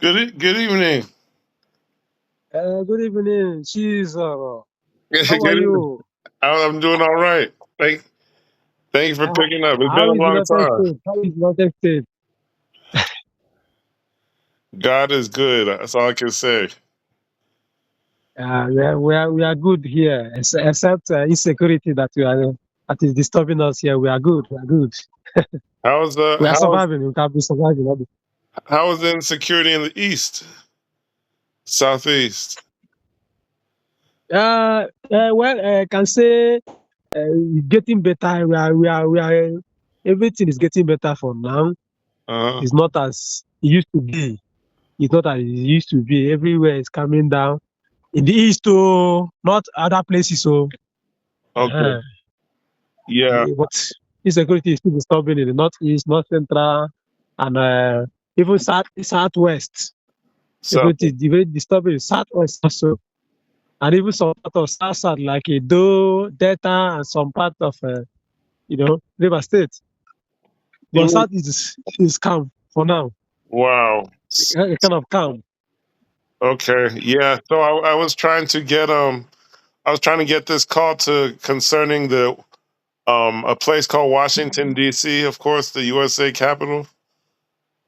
Good evening. Good evening, Caesar. How are Good evening. you? I'm doing all right. Thank you for Uh, picking up. It's been how a is long United time. States? How is United States? God is good. That's all I can say. We are good here, except insecurity that is disturbing us here. We are good. We are good. How's We are surviving. We can be surviving. how is the insecurity in the east, southeast? I can say getting better. We are. Everything is getting better for now. Uh It's not as it used to be. It's not as it used to be. Everywhere is coming down. In the east, oh, not other places. So, okay. uh Yeah. but insecurity is still disturbing in the northeast, north central, and even southwest. So Security is very disturbing in southwest also, and even some part of south like Edo, Delta, and some part of River State. you But mean, south is calm for now. wow. Kind of calm. Okay. Yeah. So I was trying to get this call to concerning the a place called Washington D.C. Of course, the USA capital.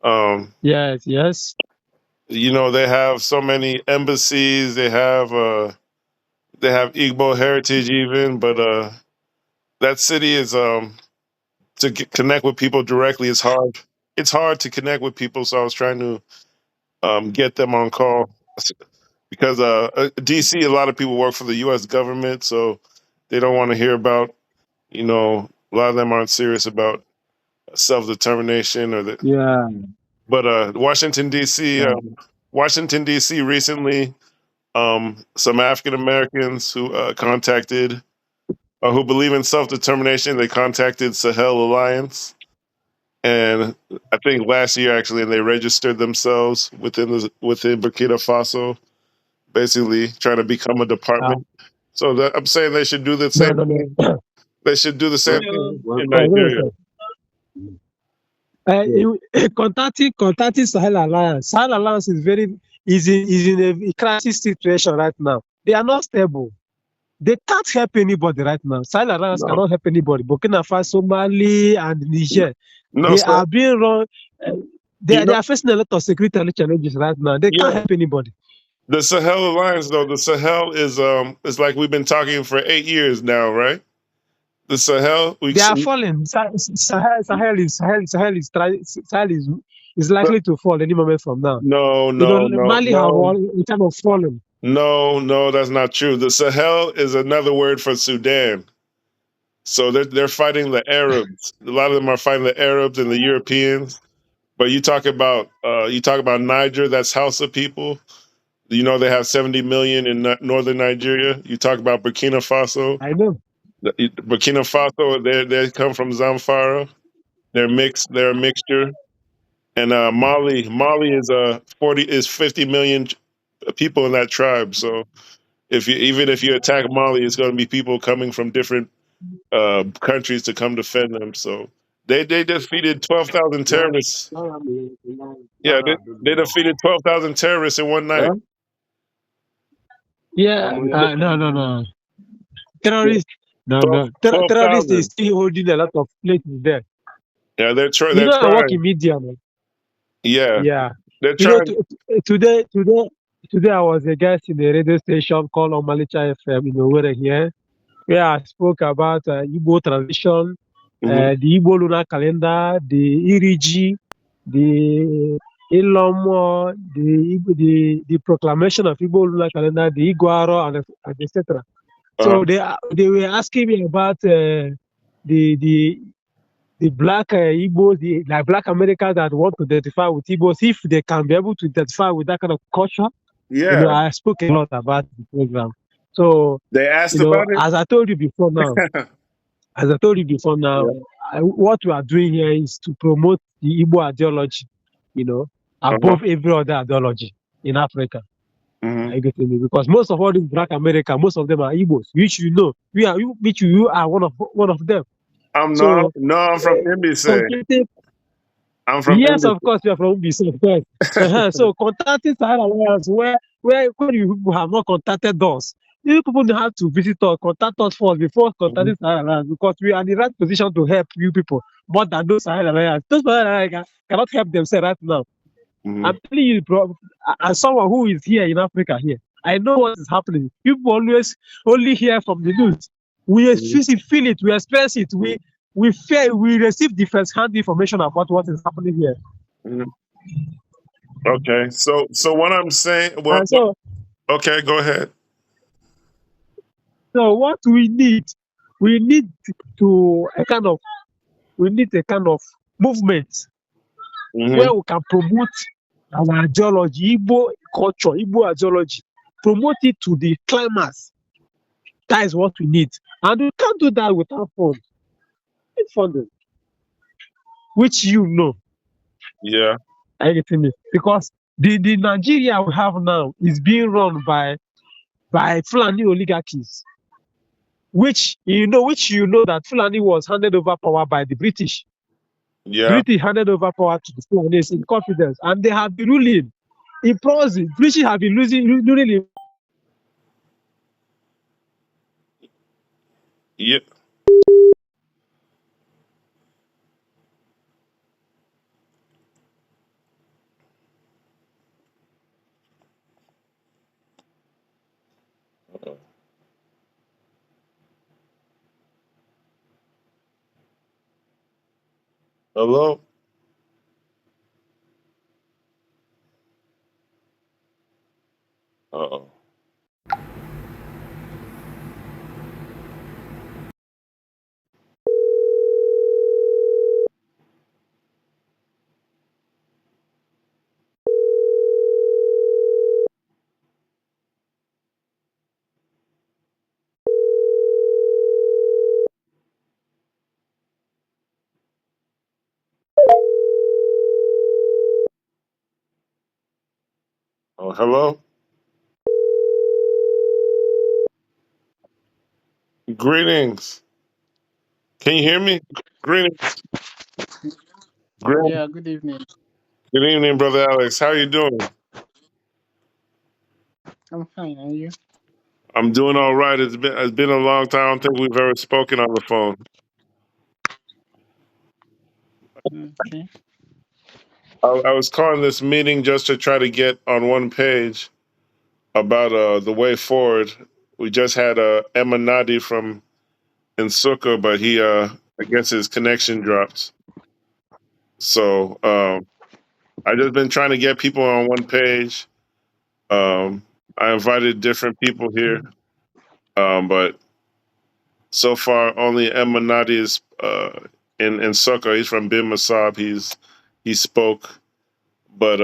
Um, Yes, yes. they have so many embassies. They have Igbo heritage even, but that city is connect with people directly is hard. It's hard to connect with people, so I was trying to get them on call because DC, a lot of people work for the U.S. government, so they don't want to hear about. A lot of them aren't serious about self determination or the. Yeah. But Washington D.C. recently, some African Americans who contacted who believe in self determination. They contacted Sahel Alliance, and I think last year actually, and they registered themselves within Burkina Faso, basically trying to become a Uh, department. So I'm saying they should do the no, same no, thing. no. They should do the same thing in Wait a Nigeria. second. Yeah. Contacting Sahel Alliance. Sahel Alliance is in a crisis situation right now. They are not stable. They can't help anybody right now. Sahel Alliance No, cannot help anybody. Burkina Faso, Mali, and Niger. no, They sir. are being run. Uh, they, You are- they know, are facing a lot of security challenges right now. They can't yeah. help anybody. The Sahel Alliance, though, the Sahel is like we've been talking for 8 years now, right? The Sahel, They are falling. Sahel is likely to fall any moment from now. no, no, no, Mali have no, all kind of fallen. no, no. That's not true. The Sahel is another word for Sudan. So they're fighting the Arabs. A lot of them are fighting the Arabs and the Europeans. But you talk about Niger. That's Hausa people. They have 70 million in northern Nigeria. You talk about Burkina Faso. I know. Burkina Faso, they come from Zamfara. They're mixed. They're a mixture. And Mali is 50 million people in that tribe. So even if you attack Mali, it's going to be people coming from different countries to come defend them. So they defeated 12,000 terrorists. Yeah, they defeated 12,000 terrorists in one night. Yeah, no, no, no. Yeah, Terrorists, no, 12 no. Terrorists is 12,000. still holding a lot of places there. Yeah, You they're know, I work trying. in media, man. Yeah, Yeah. they're You know, trying. today I was a guest in a radio station called Omalicha FM in Owerri here, where I spoke about Igbo tradition, Mhm. the Igbo lunar calendar, the Iriji, the Ilomo, the proclamation of Igbo lunar calendar, the Iguaro, and etc. Uh, So they were asking me about the the the black Igbos, like black Americans that want to identify with Igbos, if they can be able to identify with that kind of culture. yeah, I spoke a lot about the program. So, they asked about it. as I told you before now, as I told you before now, Yeah. what we are doing here is to promote the Igbo ideology, you know, Uh-huh. above every other ideology in Africa. Hmm. Are you getting me? Because most of all these black Americans, most of them are Igbos, which you know, which you are one of them. I'm not. So, No, I'm from NBC. contacting I'm from Yes, Embassy. of course, you are from BC, of course. So contacting Sahara Alliance, where when you people have not contacted us, you people have to visit us, contact us first before contacting Sahara Alliance, because we are in the right position to help you people more than those Sahara Alliance. Those Sahara Alliance cannot help themselves right now. Mm-hmm. I'm telling you, bro, as someone who is here in Africa here, I know what is happening. People always only hear from the news. We feel it, we experience it, we fear, we receive the first-hand information about what is happening here. Mm-hmm. Okay, so what I'm saying, And so, okay, go ahead. what we need to a kind of we need a kind of movement Mm-hmm. where we can promote our ideology, Igbo culture, Igbo ideology, promote it to the climax. That is what we need. And we can't do that without funds. It's funding, which you know Yeah, everything is. Because the Nigeria we have now is being run by Fulani oligarchies, which you know that Fulani was handed over power by the British. yeah, British handed over power to the Fulanis in confidence, and they have been ruling in proxy. British have been ruling in. yeah. Hello. Uh-oh. Oh, hello. Greetings. Can you hear me? Greetings. Greetings. Yeah, good evening. Good evening, brother Alex. How are you doing? I'm fine. And you? I'm doing all right. It's been a long time. I don't think we've ever spoken on the phone. Okay. I was calling this meeting just to try to get on one page about the way forward. We just had Emanadi from Nsukka, but he I guess his connection dropped. So I just been trying to get people on one page. I invited different people here, but so far only Emanadi is in Nsukka. He's from Bin Masab. He spoke, but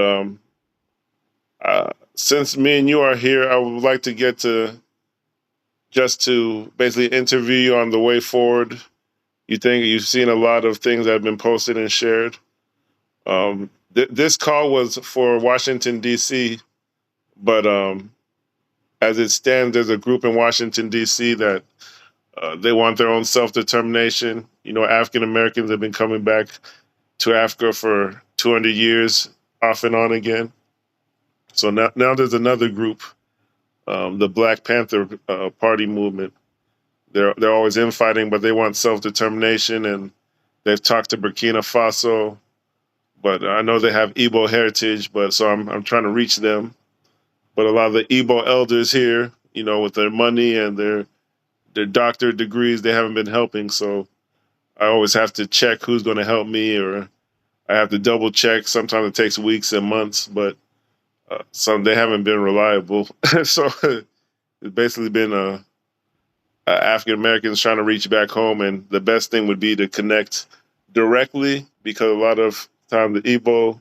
since me and you are here, I would like to get to just to basically interview you on the way forward. You think you've seen a lot of things that have been posted and shared. This call was for Washington D.C., but as it stands, there's a group in Washington D.C. that they want their own self determination. You know, African Americans have been coming back to Africa for 200 years, off and on again. So now there's another group, the Black Panther Party movement. They're always infighting, but they want self determination, and they've talked to Burkina Faso. But I know they have Igbo heritage, but so I'm trying to reach them. But a lot of the Igbo elders here, you know, with their money and their doctorate degrees, they haven't been helping. So I always have to check who's going to help me, or I have to double check. Sometimes it takes weeks and months, but some they haven't been reliable. So it's basically been African Americans trying to reach back home, and the best thing would be to connect directly, because a lot of time the Igbo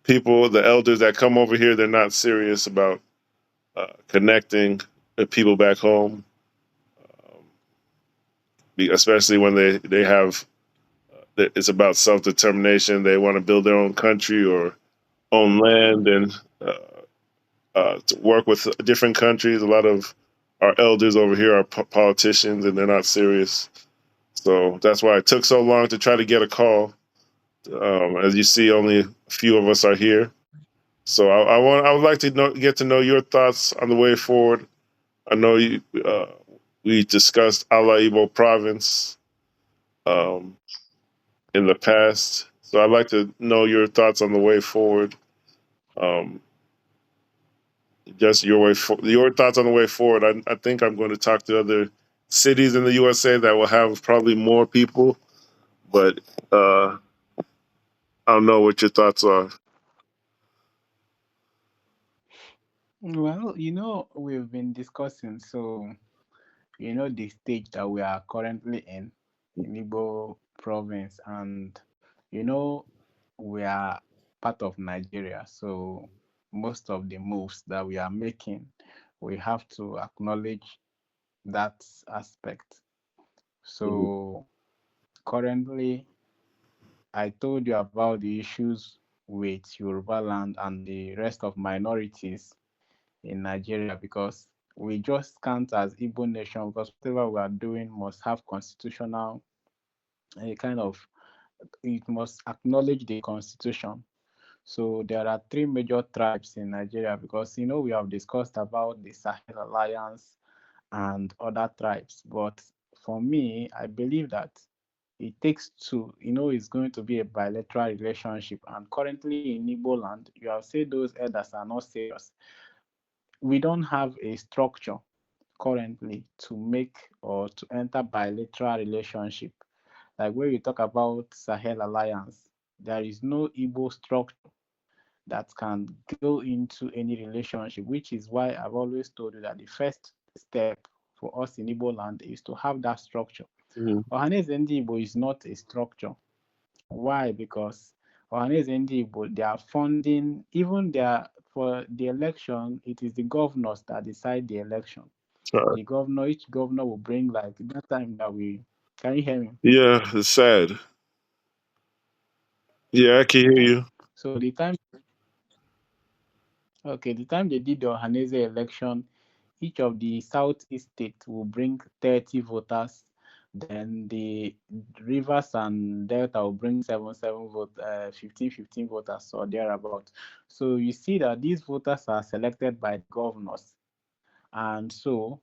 people, the elders that come over here, they're not serious about connecting with people back home, especially when they have it's about self determination. They want to build their own country or own land and to work with different countries. A lot of our elders over here are politicians, and they're not serious. So that's why it took so long to try to get a call. As you see, only a few of us are here. So I would like to get to know your thoughts on the way forward. I know we discussed Ala Ibo province um, in the past, so I'd like to know your thoughts on the way forward. Um, just your thoughts on the way forward. I think I'm going to talk to other cities in the USA that will have probably more people, but I don't know what your thoughts are. Well, we've been discussing, so the stage that we are currently in Igbo province, and you know we are part of Nigeria, so most of the moves that we are making, we have to acknowledge that aspect. Mhm. So currently, I told you about the issues with Yoruba land and the rest of minorities in Nigeria, because we just can't as Igbo nation, because whatever we are doing must have constitutional a kind of it must acknowledge the constitution. So there are three major tribes in Nigeria, because we have discussed about the Sahel Alliance and other tribes. But for me, I believe that it takes two. It's going to be a bilateral relationship. And currently in Igbo land, you have said those elders are not serious. We don't have a structure currently to make or to enter bilateral relationship. Like when you talk about Sahel Alliance, there is no Igbo structure that can go into any relationship, which is why I've always told you that the first step for us in Igbo land is to have that structure. Mhm. Ohaneze Ndi Igbo is not a structure. Why? Because Ohaneze Ndi Igbo, they are funding, even their for the election, it is the governors that decide the election. Sorry. Each governor will bring, like that time that can you hear me? Yeah, it's sad. Yeah, I can hear Okay. you. So the time they did the Ohaneze election, each of the southeast states will bring 30 voters. Then the rivers and delta will bring 15 voters or thereabout. So you see that these voters are selected by the governors, and so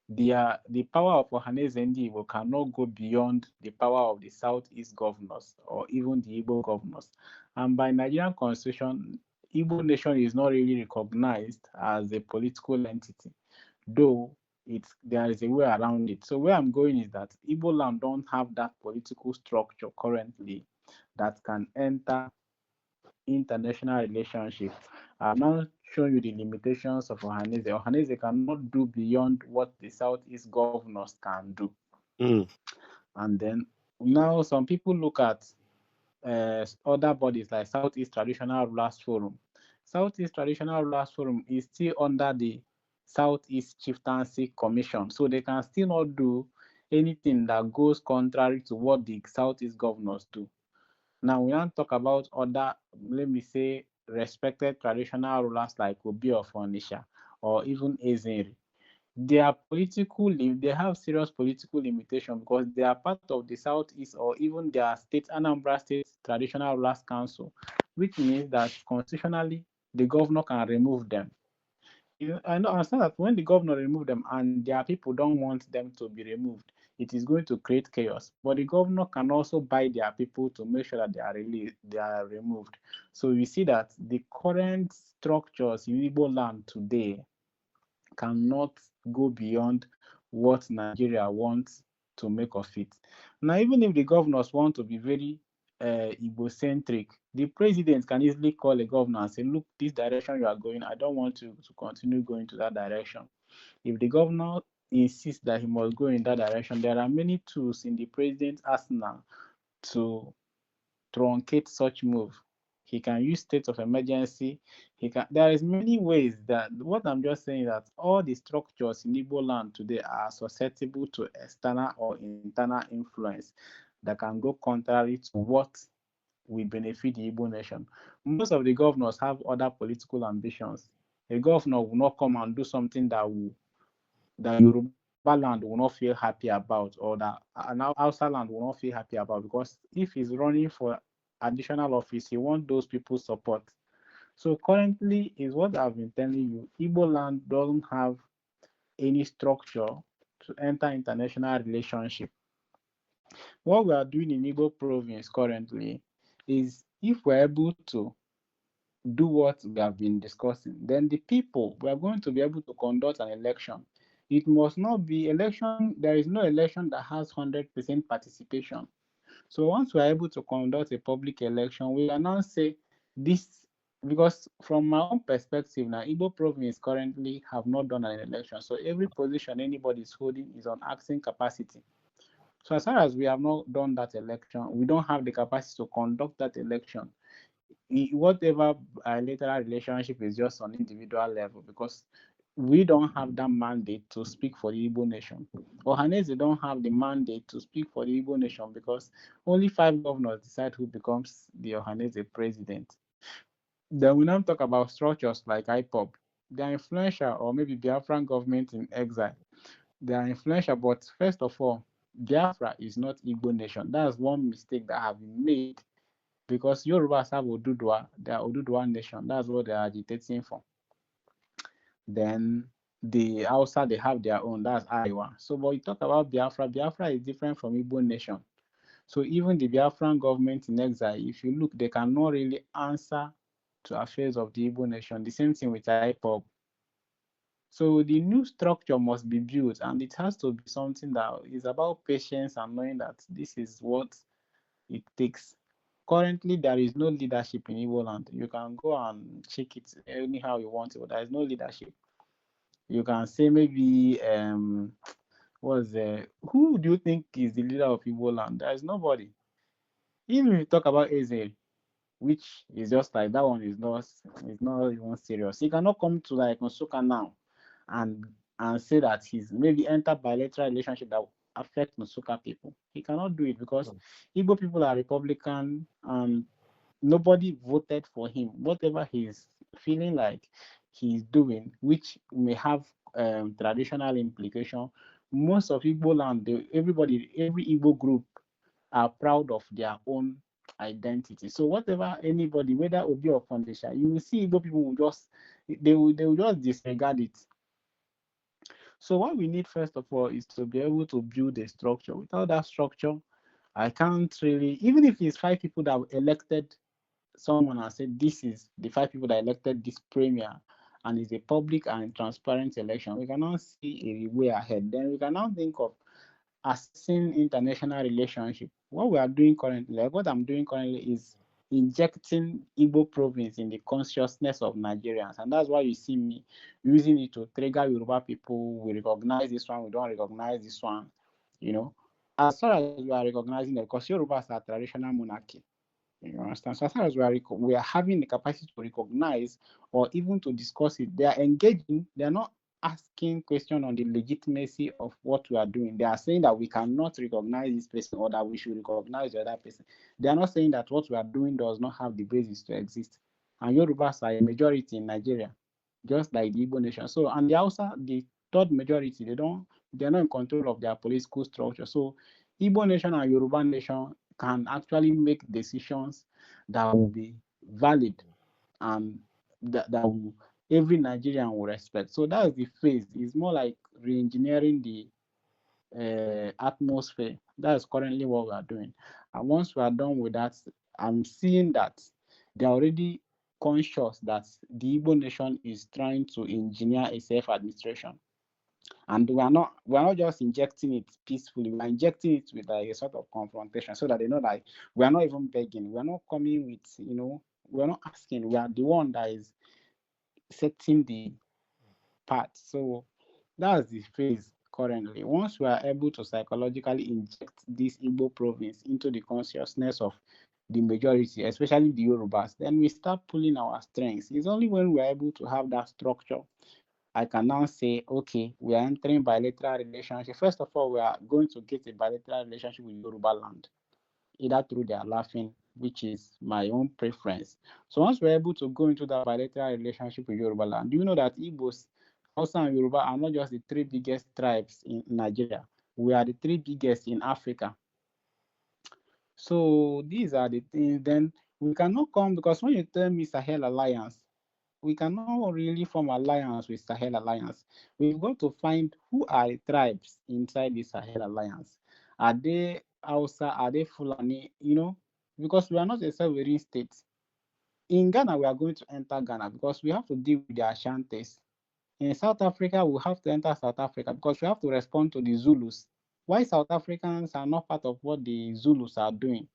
the power of Ohaneze Ndi Igbo cannot go beyond the power of the Southeast governors or even the Igbo governors. And by Nigerian constitution, Igbo nation is not really recognized as a political entity, though there is a way around it. So where I'm going is that Igbo land don't have that political structure currently that can enter international relationship. I'm now showing you the limitations of Ohaneze. Ohaneze cannot do beyond what the Southeast governors can do. Mm. And then now some people look at other bodies like Southeast Traditional Rulers Forum. Southeast Traditional Rulers Forum is still under the Southeast Chieftaincy Commission, so they can still not do anything that goes contrary to what the Southeast governors do. Now we want to talk about other, let me say, respected traditional rulers like Obiaforaka or even Ezenri. They have serious political limitation because they are part of the Southeast or even their state, Anambra State Traditional Rulers Council, which means that constitutionally the governor can remove them. I know, understand that when the governor remove them and their people don't want them to be removed, it is going to create chaos. But the governor can also buy their people to make sure that they are removed. So we see that the current structures in Igbo land today cannot go beyond what Nigeria wants to make of it. Now, even if the governors want to be very Igbo-centric, the president can easily call a governor and say, look, this direction you are going, I don't want to continue going to that direction. If the governor insists that he must go in that direction, there are many tools in the president's arsenal to truncate such move. He can use state of emergency. There is many ways that what I'm just saying that all the structures in Igbo land today are susceptible to external or internal influence that can go contrary to what will benefit the Igbo nation. Most of the governors have other political ambitions. A governor will not come and do something that Yoruba land will not feel happy about, or that an Hausa land will not feel happy about, because if he's running for additional office, he wants those people's support. So currently, is what I've been telling you, Igbo land doesn't have any structure to enter international relationship. What we are doing in Igbo province currently is, if we're able to do what we have been discussing, then the people, we are going to be able to conduct an election. It must not be election, there is no election that has 100% participation. So once we are able to conduct a public election, we can now say this, because from my own perspective now, Igbo province currently have not done an election. So every position anybody is holding is on asking capacity. So as far as we have not done that election, we don't have the capacity to conduct that election. Whatever bilateral relationship is just on individual level, because we don't have that mandate to speak for the Igbo nation. Ohanese don't have the mandate to speak for the Igbo nation, because only 5 governors decide who becomes the Ohanese president. Then we now talk about structures like IPOB. They are influential, or maybe Biafran government in exile. They are influential, but first of all, Biafra is not Igbo nation. That's one mistake that have been made, because Yorubas have Oduduwa, they are Oduduwa nation. That's what they are agitating for. Then the Hausa, they have their own, that's Iowa. So, but you talk about Biafra, Biafra is different from Igbo nation. So even the Biafran government in exile, if you look, they cannot really answer to affairs of the Igbo nation. The same thing with IPOB. So the new structure must be built, and it has to be something that is about patience and knowing that this is what it takes. Currently, there is no leadership in Igbo land. You can go and check it anyhow you want to, but there is no leadership. You can say maybe who do you think is the leader of Igbo land? There is nobody. Even if you talk about Ezel, which is just like that one is not even serious. He cannot come to like Nsukka now and say that he's maybe enter bilateral relationship that will affect Nsukka people. He cannot do it because Igbo people are Republican and nobody voted for him. Whatever he's feeling like he's doing, which may have traditional implication, most of Igbo land, every Igbo group are proud of their own identity. So whatever anybody, whether Obi or Foundation, you will see Igbo people will just they will just disregard it. So what we need first of all is to be able to build a structure. Without that structure, I can't really, even if it's 5 people that elected someone and said this is the 5 people that elected this premier and it's a public and transparent election, we cannot see a way ahead. Then we can now think of assessing international relationship. What we are doing currently, like what I'm doing currently, is injecting Igbo province in the consciousness of Nigerians, and that's why you see me using it to trigger Yoruba people. We recognize this one, we don't recognize this one. You know, as far as we are recognizing it, because Yorubas are traditional monarchy. You understand? So as far as we are having the capacity to recognize or even to discuss it, they are engaging. They are not asking questions on the legitimacy of what we are doing. They are saying that we cannot recognize this person or that we should recognize the other person. They are not saying that what we are doing does not have the basis to exist. And Yorubas are a majority in Nigeria, just like the Igbo nation. So, and the Hausa, the third majority, they're not in control of their political structure. So Igbo nation and Yoruba nation can actually make decisions that will be valid and that will, every Nigerian will respect. So that's the phase. It's more like re-engineering the atmosphere. That's currently what we are doing. And once we are done with that, I'm seeing that they're already conscious that the Igbo nation is trying to engineer a self-administration. And we are not just injecting it peacefully. We are injecting it with a sort of confrontation so that they know that we are not even begging. We are not coming with, we are not asking. We are the one that is setting the path. So that's the phase currently. Once we are able to psychologically inject this Igbo province into the consciousness of the majority, especially the Yorubas, then we start pulling our strengths. It's only when we are able to have that structure I can now say, okay, we are entering bilateral relationship. First of all, we are going to get a bilateral relationship with Yoruba land, either through their laughing, which is my own preference. So once we're able to go into that bilateral relationship with Yoruba land, do you know that Igbos, Hausa and Yoruba are not just the 3 biggest tribes in Nigeria? We are the 3 biggest in Africa. So these are the things. Then we cannot come, because when you tell me Sahel Alliance, we cannot really form alliance with Sahel Alliance. We've got to find who are the tribes inside the Sahel Alliance. Are they Hausa? Are they Fulani? Because we are not a sovereign state. In Ghana, we are going to enter Ghana because we have to deal with the Ashantis. In South Africa, we have to enter South Africa because we have to respond to the Zulus. Why South Africans are not part of what the Zulus are doing?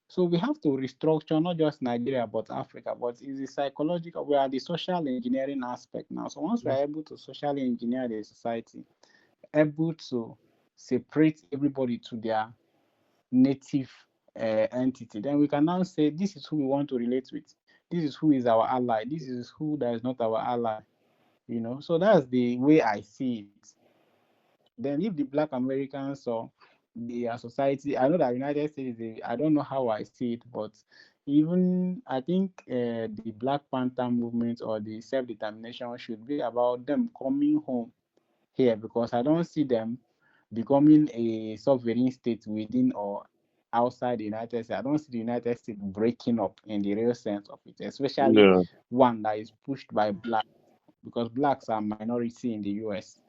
So we have to restructure not just Nigeria but Africa, but it's the psychological, we are the social engineering aspect now. So once we are able to socially engineer the society, able to separate everybody to their native entity, then we can now say this is who we want to relate with. This is who is our ally. This is who that is not our ally. So that's the way I see it. Then if the Black Americans or the society, I know that United States, I don't know how I see it, but even I think the Black Panther movement or the self-determination should be about them coming home here, because I don't see them becoming a sovereign state within or outside the United States. I don't see the United States breaking up in the real sense of it, especially Yeah. one that is pushed by blacks, because blacks are minority in the US.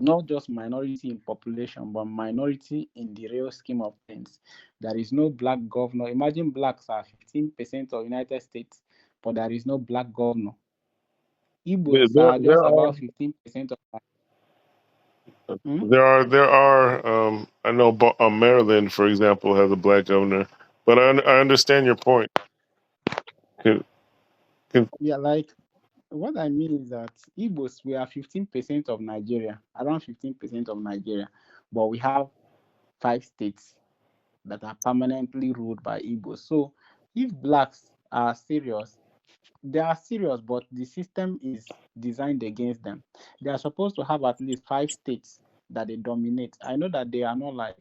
Not just minority in population, but minority in the real scheme of things. There is no black governor. Imagine blacks are 15% of United States, but there is no black governor. There, Igbos there, are just there are about 15% of. Hmm? there are I know Maryland, for example, has a black governor, but I understand your point. Can, can, Yeah, like what I mean is that Igbos, we are 15% of Nigeria, around 15% of Nigeria, but we have 5 states that are permanently ruled by Igbos. So if blacks are serious, they are serious, but the system is designed against them. They are supposed to have at least 5 states that they dominate. I know that they are not like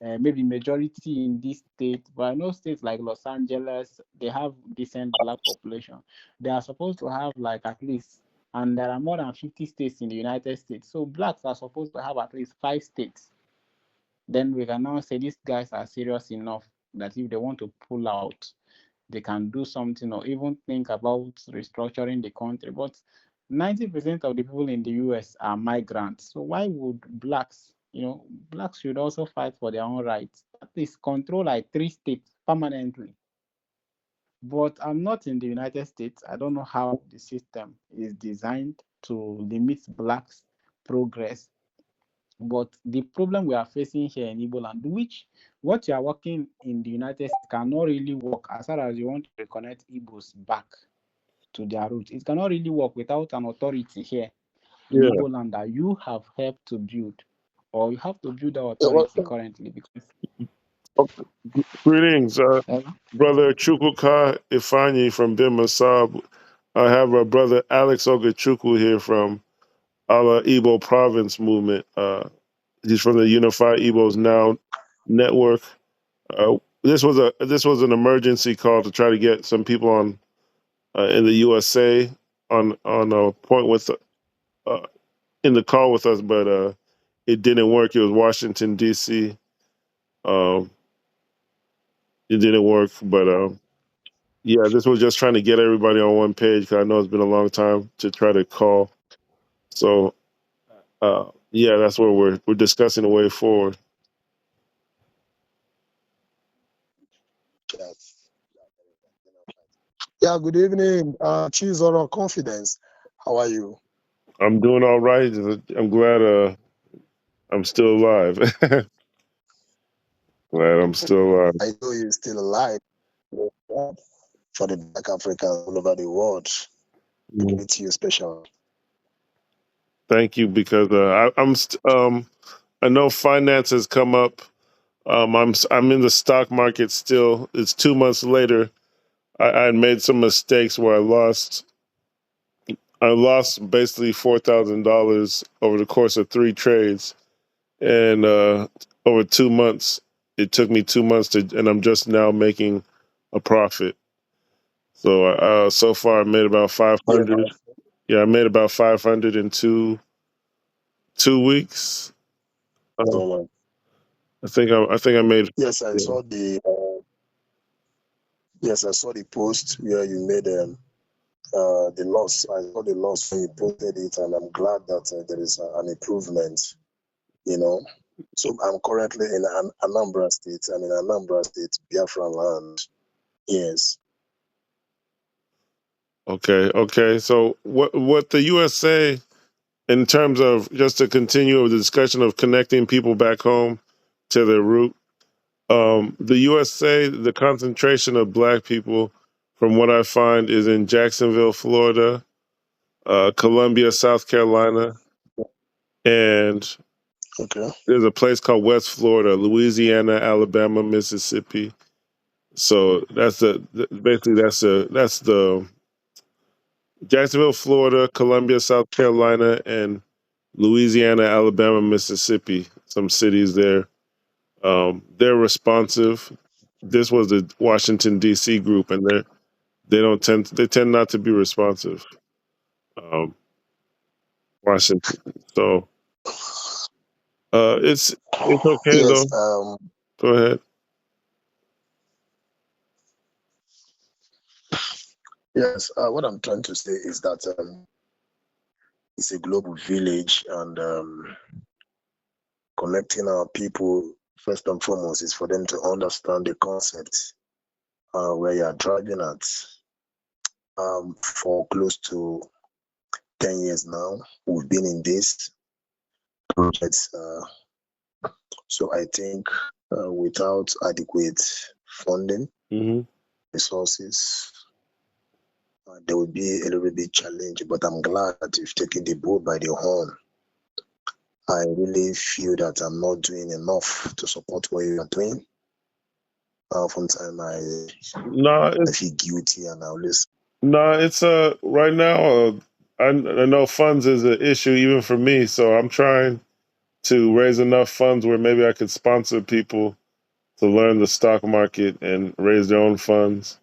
maybe majority in this state, but I know states like Los Angeles, they have decent black population. They are supposed to have like at least, and there are more than 50 states in the United States. So blacks are supposed to have at least 5 states. Then we can now say these guys are serious enough that if they want to pull out, they can do something or even think about restructuring the country. But 90% of the people in the US are migrants. So why would blacks should also fight for their own rights, at least control like 3 states permanently. But I'm not in the United States. I don't know how the system is designed to limit blacks' progress. But the problem we are facing here in Igbo land, which what you are working in the United States cannot really work as far as you want to reconnect Igbos back to their roots. It cannot really work without an authority here in yeah. Igbo land that you have helped to build, or you have to build the Yeah, authority currently. Because Okay. Greetings, Hello? brother Chukwuka Ifeanyi from Bimasab. I have a brother Alex Ogachukwu here from our Igbo Province movement. He's from the Unified Igbos Now network. This was an emergency call to try to get some people on in the USA on a point with uh, in the call with us, but it didn't work. It was Washington D.C. Um, it didn't work, but yeah, this was just trying to get everybody on one page because I know it's been a long time to try to call. So yeah, that's where we're discussing the way forward. yes. Yeah, good evening. Cheese on confidence. How are you? I'm doing all right. I'm glad I'm still alive. Glad I'm still alive. I know you're still alive. For the Black Africans all over the world. I Mm. greet you special. Thank you because I know finance has come up. I'm in the stock market still. It's 2 months later. I had made some mistakes where I lost basically $4,000 over the course of 3 trades, and over 2 months, it took me 2 months and I'm just now making a profit. So so far I made about 500. Yeah, I made about 500 in 2 weeks. Uh, So, I think I made. Yes, I Yeah. saw the post where you made the loss. I saw the loss when you posted it, and I'm glad that there is an improvement. So I'm currently in Anambra State. I'm in Anambra State, Biafran land. Yes. Okay. So what the USA, in terms of, just to continue the discussion of connecting people back home to their root, the USA, the concentration of Black people, from what I find, is in Jacksonville, Florida, Columbia, South Carolina, and Okay. there's a place called West Florida, Louisiana, Alabama, Mississippi. So that's the Jacksonville, Florida, Columbia, South Carolina, and Louisiana, Alabama, Mississippi. Some cities there. They're responsive. This was the Washington D.C. group, and they tend not to be responsive. Washington. So it's okay Yes. though. Go ahead. Yes. What I'm trying to say is that it's a global village, and connecting our people first and foremost is for them to understand the concept where you are driving at. For close to 10 years now, we've been in this project. So I think without adequate funding, resources, there will be a little bit challenge. But I'm glad that you've taken the bull by the horn. I really feel that I'm not doing enough to support what you are doing. From time I feel guilty, and I always. No, it's right now. I know funds is an issue even for me, so I'm trying to raise enough funds where maybe I could sponsor people to learn the stock market and raise their own funds.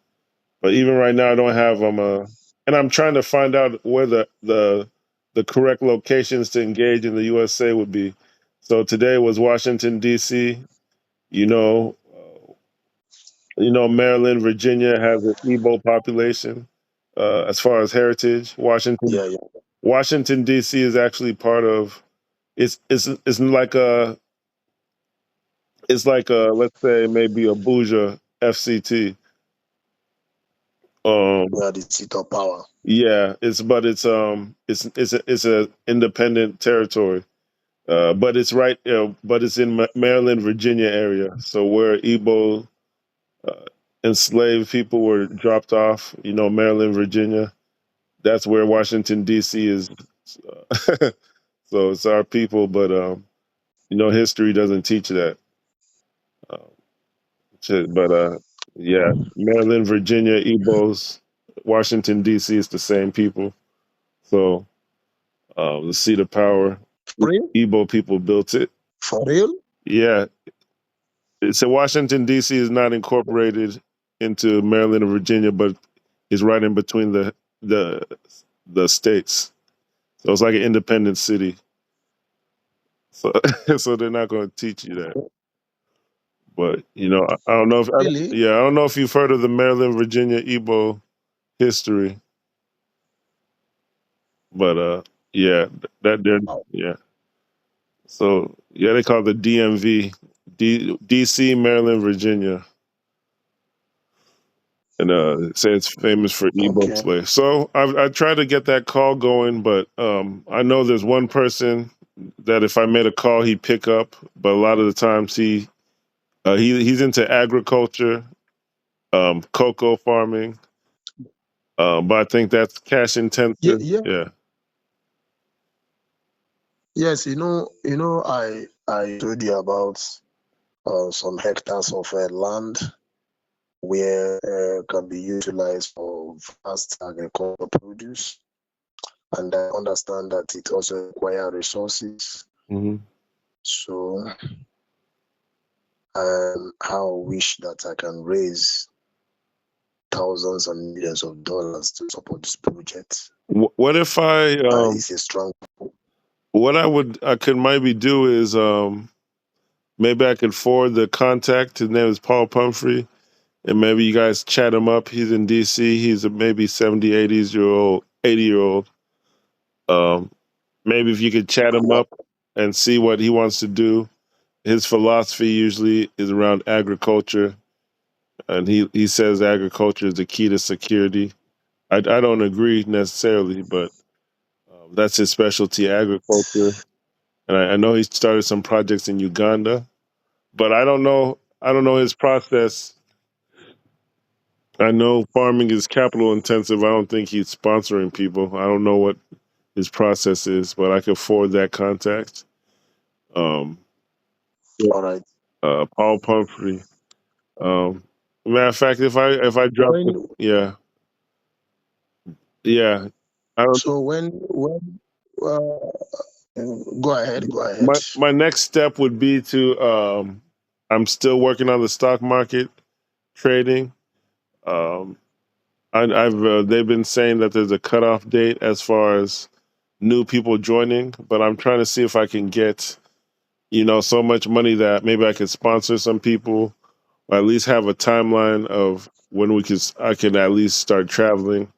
But even right now, I don't have and I'm trying to find out where the correct locations to engage in the USA would be. So today was Washington D.C. You know, Maryland, Virginia has an Igbo population. As far as heritage, Washington D.C. is actually part of. It's like a, let's say, maybe a bourgeois FCT. Where the seat of power. Yeah, it's a independent territory, but it's right. But it's in Maryland, Virginia area. So where Igbo enslaved people were dropped off, Maryland, Virginia. That's where Washington D.C. is. So it's our people, but history doesn't teach that. But yeah, Maryland, Virginia, Igbos, Washington D.C. is the same people. So the seat of power, Igbo people built it. For real? Yeah, so Washington D.C. is not incorporated into Maryland and Virginia, but is right in between the states. So it's like an independent city. So so they're not going to teach you that. But I don't know if Really? I don't know if you've heard of the Maryland, Virginia, Igbo history. But yeah, that they're yeah. So yeah, they call it the DMV, DC, Maryland, Virginia, and say it's famous for Igbo slaves. So I tried to get that call going, but I know there's one person that if I made a call, he'd pick up, but a lot of the times he's into agriculture, cocoa farming, but I think that's cash intensive. Yeah. Yes, I told you about some hectares of land where can be utilized for vast agricultural produce, and I understand that it also requires resources. Mm-hmm. So how I wish that I can raise thousands and millions of dollars to support this project. What if it's a strong. What I could maybe do is maybe I could forward the contact. His name is Paul Pumphrey, and maybe you guys chat him up. He's in D.C. He's a maybe 70, 80-year-old. Maybe if you could chat him up and see what he wants to do. His philosophy usually is around agriculture, and he says agriculture is the key to security. I don't agree necessarily, but that's his specialty, agriculture. And I know he started some projects in Uganda, but I don't know. I don't know his process. I know farming is capital intensive. I don't think he's sponsoring people. I don't know what his process is, but I could forward that contact. Um, All right. Paul Pumphrey. Matter of fact, if I drop, When yeah, I don't. so when uh, go ahead, go ahead. My next step would be to. I'm still working on the stock market trading. Um, I've they've been saying that there's a cutoff date as far as new people joining, but I'm trying to see if I can get so much money that maybe I could sponsor some people, or at least have a timeline of when I can at least start traveling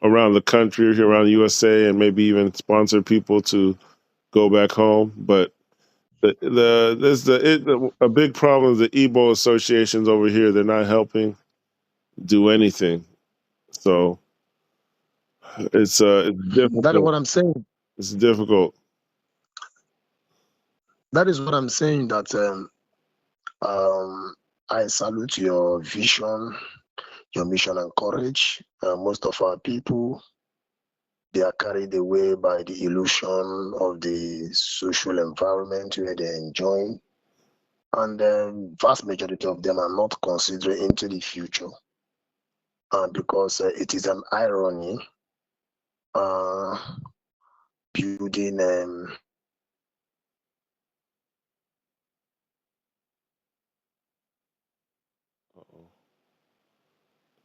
around the country, around the USA, and maybe even sponsor people to go back home. But a big problem is the Igbo associations over here. They're not helping do anything. So it's That is difficult. what I'm saying. It's difficult. That is what I'm saying. That I salute your vision, your mission, and courage. Most of our people, they are carried away by the illusion of the social environment where they enjoy, and the vast majority of them are not considering into the future. Because it is an irony building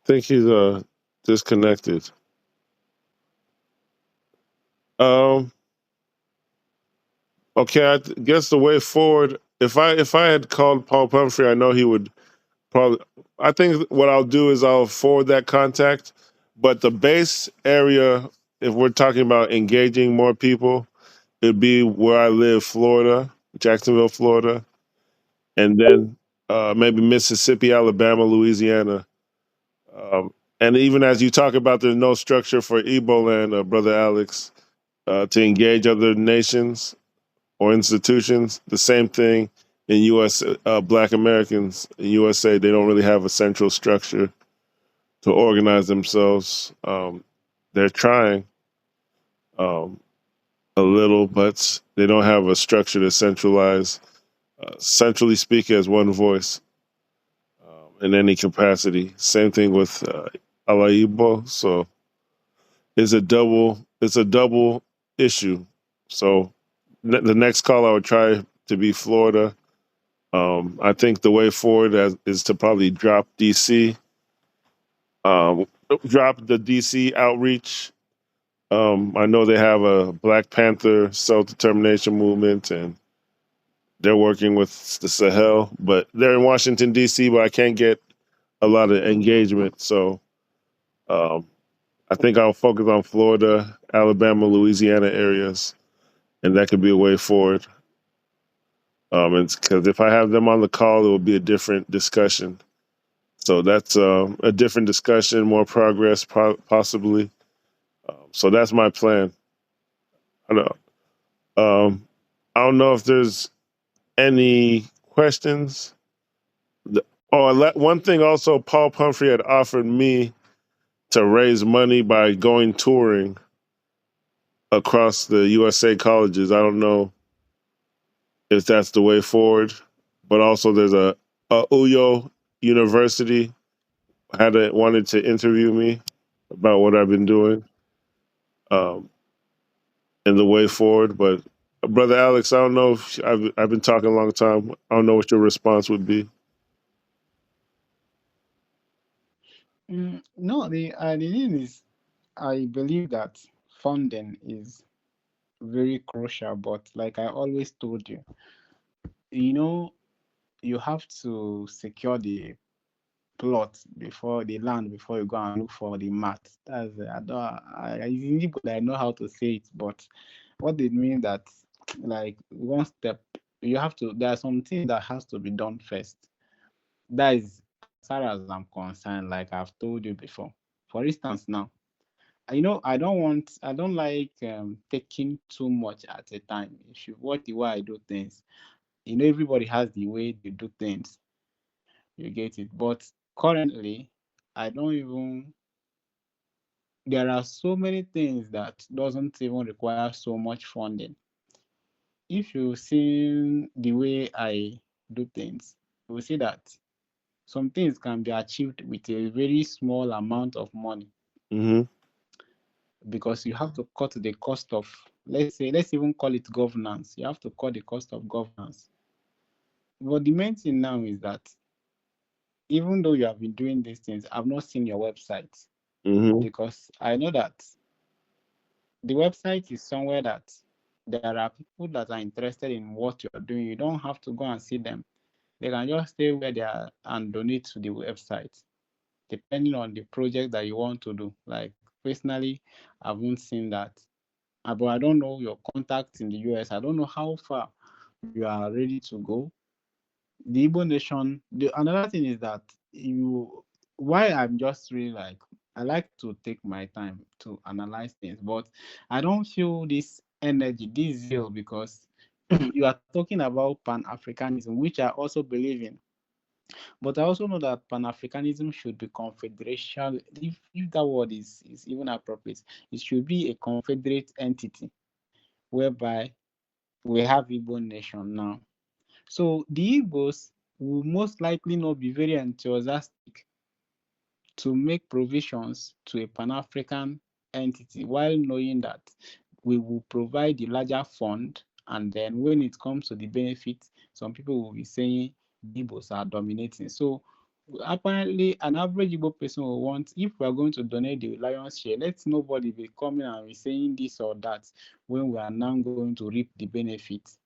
I think he's disconnected. Um, okay, guess the way forward. If I had called Paul Pumphrey, I know he would probably. I think what I'll do is I'll forward that contact. But the base area, if we're talking about engaging more people, it'd be where I live, Florida, Jacksonville, Florida, and then maybe Mississippi, Alabama, Louisiana. Um, and even as you talk about, there's no structure for Igbo land, Brother Alex, to engage other nations or institutions. The same thing in U.S. Black Americans in USA. They don't really have a central structure to organize themselves. They're trying a little, but they don't have a structure to centrally speak as one voice in any capacity. Same thing with Alaibo. So it's a double issue. So the next call I would try to be Florida. I think the way forward is to probably drop DC, drop the DC outreach. I know they have a Black Panther self-determination movement, and they're working with the Sahel, but they're in Washington D.C. But I can't get a lot of engagement. So um, I think I'll focus on Florida, Alabama, Louisiana areas, and that could be a way forward. Because if I have them on the call, it will be a different discussion. So that's a different discussion, more progress, possibly. So that's my plan. I don't, I don't know if there's any questions. One thing also, Paul Pumphrey had offered me to raise money by going touring across the USA colleges. I don't know if that's the way forward, but also there's a Uyo University wanted to interview me about what I've been doing and the way forward. But Brother Alex, I don't know if I've been talking a long time. I don't know what your response would be. No, the thing is, I believe that funding is very crucial, but like I always told you, you have to secure the plot before the land before you go and look for the mat. That's it's easy, but I know how to say it. But what it means that like one step you have to. There are some things that has to be done first. That is as far as I'm concerned. Like I've told you before. For instance, now I don't like taking too much at a time. If you watch the way I do things, everybody has the way they do things. You get it. But currently, I don't even. There are so many things that doesn't even require so much funding. If you see the way I do things, you will see that some things can be achieved with a very small amount of money Mm-hmm. because you have to cut the cost of, let's even call it governance. You have to cut the cost of governance. But the main thing now is that even though you have been doing these things, I've not seen your website Mm-hmm. because I know that the website is somewhere that there are people that are interested in what you're doing. You don't have to go and see them. They can just stay where they are and donate to the website, depending on the project that you want to do. Like personally, I haven't seen that. But I don't know your contacts in the US. I don't know how far you are ready to go. The Igbo nation, another thing is that why I'm just really like, I like to take my time to analyze things, but I don't feel this energy, this zeal, because you are talking about Pan-Africanism, which I also believe in. But I also know that Pan-Africanism should be confederation, if that word is even appropriate. It should be a confederate entity whereby we have Igbo nation now. So the Igbos will most likely not be very enthusiastic to make provisions to a Pan-African entity while knowing that we will provide the larger fund, and then when it comes to the benefits, some people will be saying the Igbos are dominating. So apparently an average Igbo person will want, if we are going to donate the lion's share, let nobody be coming and be saying this or that when we are now going to reap the benefits.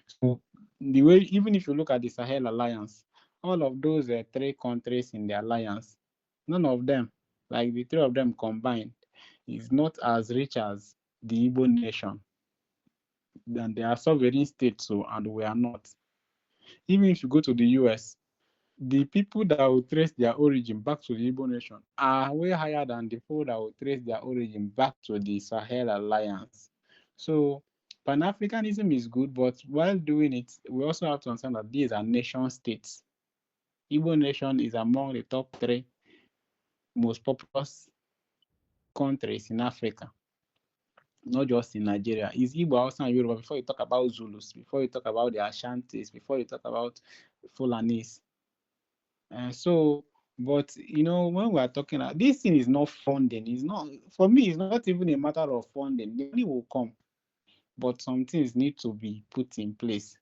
So the way, even if you look at the Sahel Alliance, all of those three countries in the alliance, none of them, like the three of them combined, is not as rich as the Igbo nation. And they are sovereign states, so, and we are not. Even if you go to the US, the people that will trace their origin back to the Igbo nation are way higher than the people that will trace their origin back to the Sahel Alliance. So Pan-Africanism is good, but while doing it, we also have to understand that these are nation states. Igbo nation is among the top 3 most populous countries in Africa, not just in Nigeria. It's Igbo, Hausa, and Yoruba before you talk about Zulus, before you talk about the Ashantis, before you talk about Fulanis. So, but when we are talking, this thing is not funding. It's not, for me, it's not even a matter of funding. The money will come, but some things need to be put in place.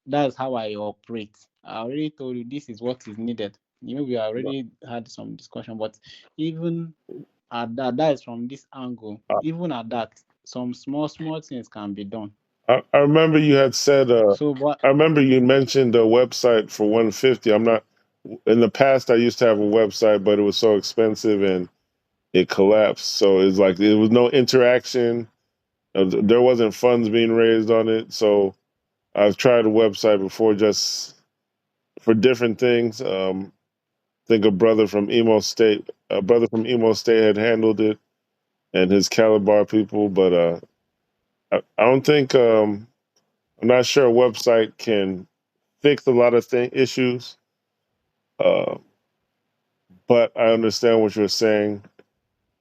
That's how I operate. I already told you this is what is needed. We already had some discussion, but even at that is from this angle. Even at that, some small things can be done. I remember you had said. So, but I remember you mentioned a website for 150. I'm not. In the past, I used to have a website, but it was so expensive and it collapsed. So it's like there was no interaction. There wasn't funds being raised on it. So I've tried a website before, just for different things. I think a brother from Imo State had handled it, and his Calabar people. But I don't think. I'm not sure a website can fix a lot of issues. Uh, but I understand what you're saying,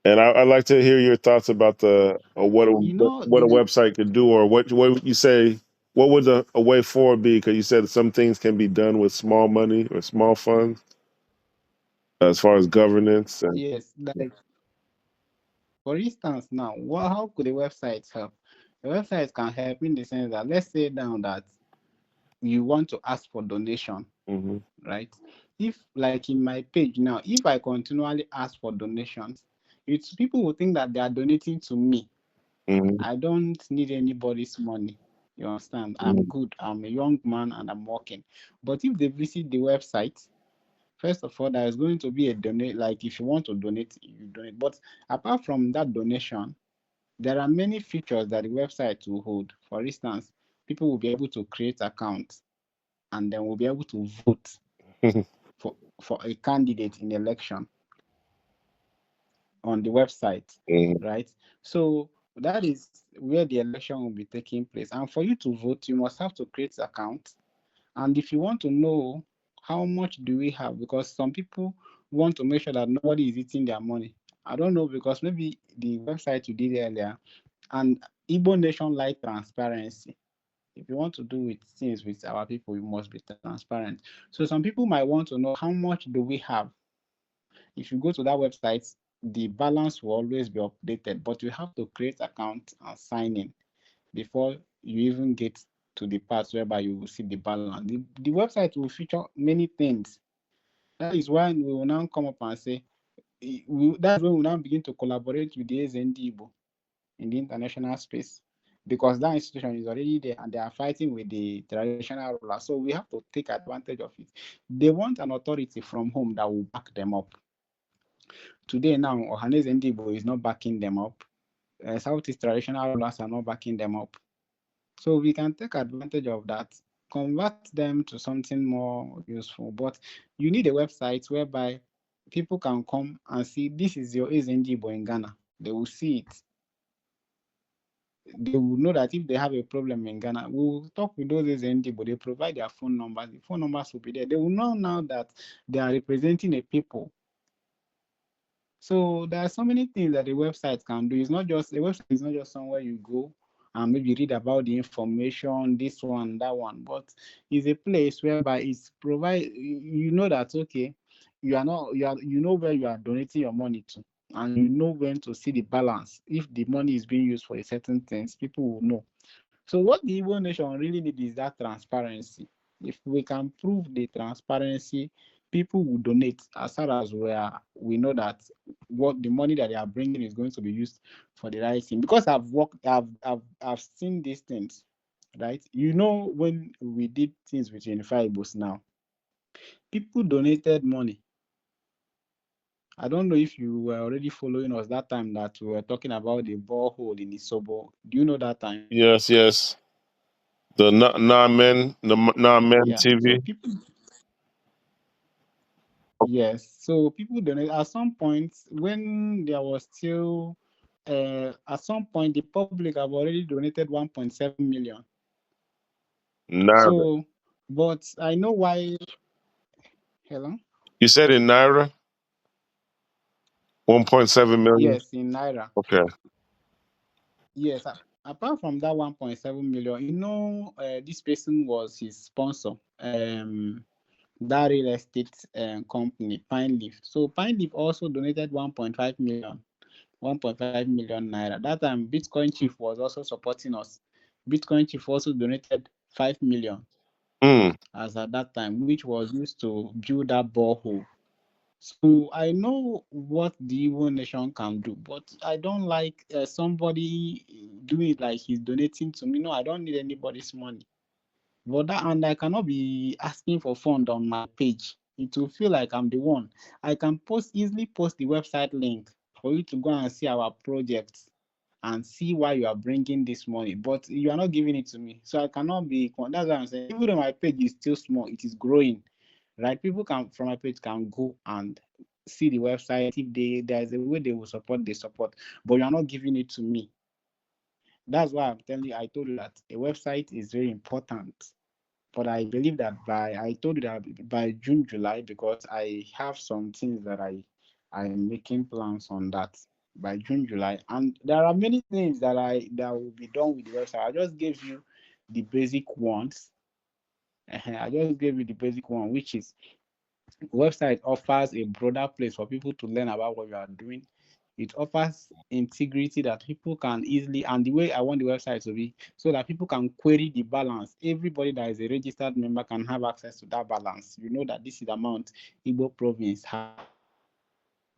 and I'd like to hear your thoughts about what a website could do, or what you say. What would a way forward be? Because you said some things can be done with small money or small funds, as far as governance. And, yes, like for instance, now, how could the website help? The website can help in the sense that, let's say down that you want to ask for donation, mm-hmm. right? If, like in my page now, if I continually ask for donations, people will think that they are donating to me. Mm-hmm. I don't need anybody's money. You understand? I'm good. I'm a young man and I'm working. But if they visit the website, first of all, there is going to be a donate. Like if you want to donate, you donate. But apart from that donation, there are many features that the website will hold. For instance, people will be able to create accounts and then will be able to vote for a candidate in election on the website, right? So that is where the election will be taking place. And for you to vote, you must have to create an account. And if you want to know how much do we have, because some people want to make sure that nobody is eating their money. I don't know, because maybe the website you did earlier, and Igbo Nation like transparency. If you want to do with things with our people, you must be transparent. So some people might want to know how much do we have. If you go to that website, the balance will always be updated, but you have to create account and sign in before you even get to the part whereby you will see the balance. The website will feature many things. That is why we will now come up and say, that's when we now begin to collaborate with the AES-MRU in the international space, because that institution is already there and they are fighting with the traditional rulers. So we have to take advantage of it. They want an authority from home that will back them up. Today now, Ohanes Ndibo is not backing them up. Southeast traditional rulers are not backing them up. So we can take advantage of that, convert them to something more useful. But you need a website whereby people can come and see, this is your Ndibo in Ghana. They will see it. They will know that if they have a problem in Ghana, we will talk with those Ndibo. They provide their phone numbers. The phone numbers will be there. They will know now that they are representing a people. So there are so many things that the website can do. It's not just a website is not just somewhere you go and maybe read about the information, this one, that one, but it's a place whereby it's provide, you know that okay, you know where you are donating your money to, and you know when to see the balance. If the money is being used for a certain things, people will know. So what the Igbo nation really need is that transparency. If we can prove the transparency, people will donate as far as we know that what the money that they are bringing is going to be used for the right thing. Because I've seen these things, right? You know, when we did things with Unifiables now, people donated money. I don't know if you were already following us that time that we were talking about the borehole in Isobo. Do you know that time? Yes, yes. The non-men Yeah. So TV. people Yes, so people donate at some point when there was still at some point the public have already donated 1.7 million. Naira. So, but I know why. Hello? You said in Naira, 1.7 million. Yes, in Naira. Okay. Yes, apart from that 1.7 million, you know, this person was his sponsor. That real estate company, Pine Leaf. So Pine Leaf also donated 1.5 million. 1.5 million naira. That time, Bitcoin Chief was also supporting us. Bitcoin Chief also donated 5 million as at that time, which was used to build that borehole. So I know what the Igbo nation can do, but I don't like somebody doing it like he's donating to me. No, I don't need anybody's money. But that, and I cannot be asking for fund on my page. It will feel like I'm the one. I can easily post the website link for you to go and see our projects and see why you are bringing this money, but you are not giving it to me. So I cannot be, that's what I'm saying. Even though my page is still small, it is growing, right? People can, from my page, can go and see the website. If there's a way they will support, they support, but you are not giving it to me. That's why I'm telling you, I told you that a website is very important. But I believe that I told you that by June, July, because I have some things that I am making plans on that by June, July. And there are many things that will be done with the website. I just gave you the basic ones. I just gave you the basic one, which is website offers a broader place for people to learn about what you are doing. It offers integrity that people can easily, and the way I want the website to be, so that people can query the balance. Everybody that is a registered member can have access to that balance. You know that this is the amount Igbo province has,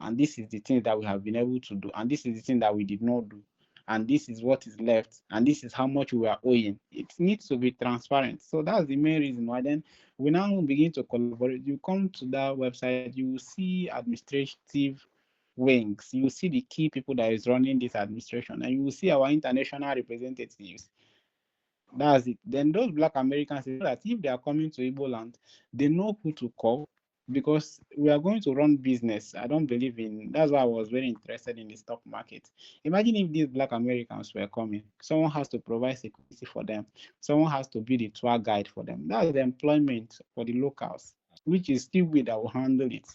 and this is the thing that we have been able to do, and this is the thing that we did not do. and this is what is left, and this is how much we are owing. It needs to be transparent. So that's the main reason why then we now begin to collaborate. You come to that website, you will see administrative wings, you will see the key people that is running this administration, and you will see our international representatives. That's it. Then those Black Americans, they know that if they are coming to Igbo land, they know who to call, because we are going to run business. I don't believe in, that's why I was very interested in the stock market. Imagine if these Black Americans were coming. Someone has to provide security for them. Someone has to be the tour guide for them. That's the employment for the locals, which is still we that will handle it.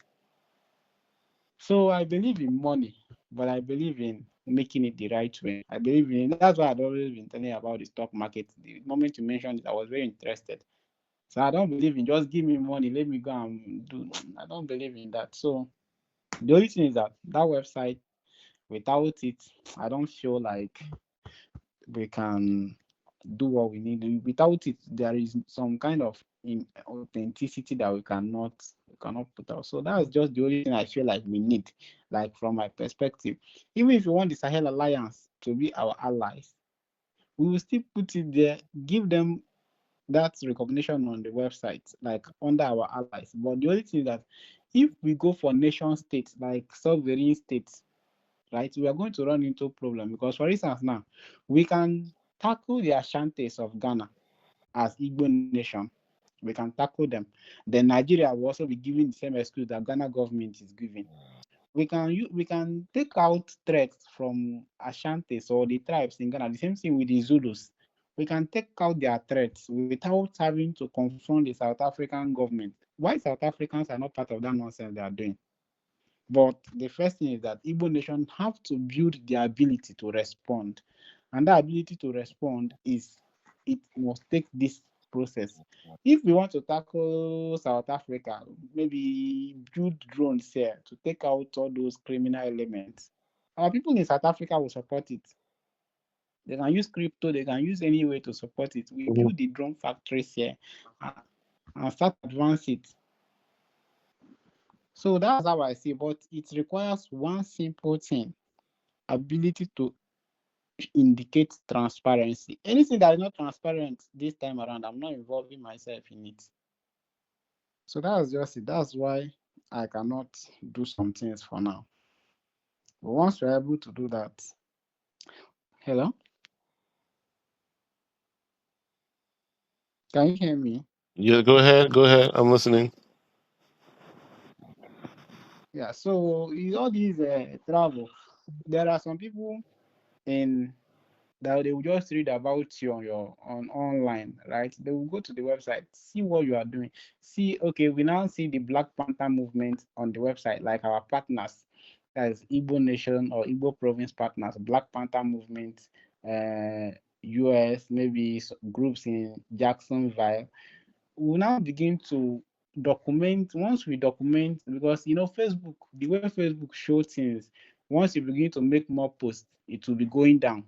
So I believe in money, but I believe in making it the right way. I believe in, that's why I've always been telling you about the stock market. The moment you mentioned it, I was very interested. So I don't believe in just give me money, let me go and do. I don't believe in that. So the only thing is that website, without it, I don't feel like we can do what we need. Without it, there is some kind of authenticity that we cannot put out. So that's just the only thing I feel like we need, like from my perspective. Even if you want the Sahel Alliance to be our allies, we will still put it there, give them that recognition on the website, like under our allies. But the only thing is that if we go for nation states, like sovereign states, right, we are going to run into a problem. Because for instance now, we can tackle the Ashantis of Ghana as Igbo nation. We can tackle them. Then Nigeria will also be giving the same excuse that Ghana government is giving. We can take out threats from Ashantis or the tribes in Ghana. The same thing with the Zulus. We can take out their threats without having to confront the South African government. Why South Africans are not part of that nonsense they are doing? But the first thing is that Igbo nation have to build the ability to respond. And that ability to respond is, it must take this process. If we want to tackle South Africa, maybe build drones here to take out all those criminal elements, our people in South Africa will support it. They can use crypto, they can use any way to support it. We build the drone factories here and start advance it. So that's how I see, but it requires one simple thing: ability to indicate transparency. Anything that is not transparent this time around, I'm not involving myself in it. So that's just it. That's why I cannot do some things for now. But once we're able to do that, hello? Can you hear me? Yeah, go ahead. Go ahead. I'm listening. Yeah, so in all these travel, there are some people in that they will just read about you on online, right? They will go to the website, see what you are doing. See, okay, we now see the Black Panther movement on the website, like our partners, that is Igbo Nation or Igbo Province partners, Black Panther movement, US, maybe groups in Jacksonville. We'll now begin to document. Once we document, because Facebook, the way Facebook shows things, once you begin to make more posts, it will be going down.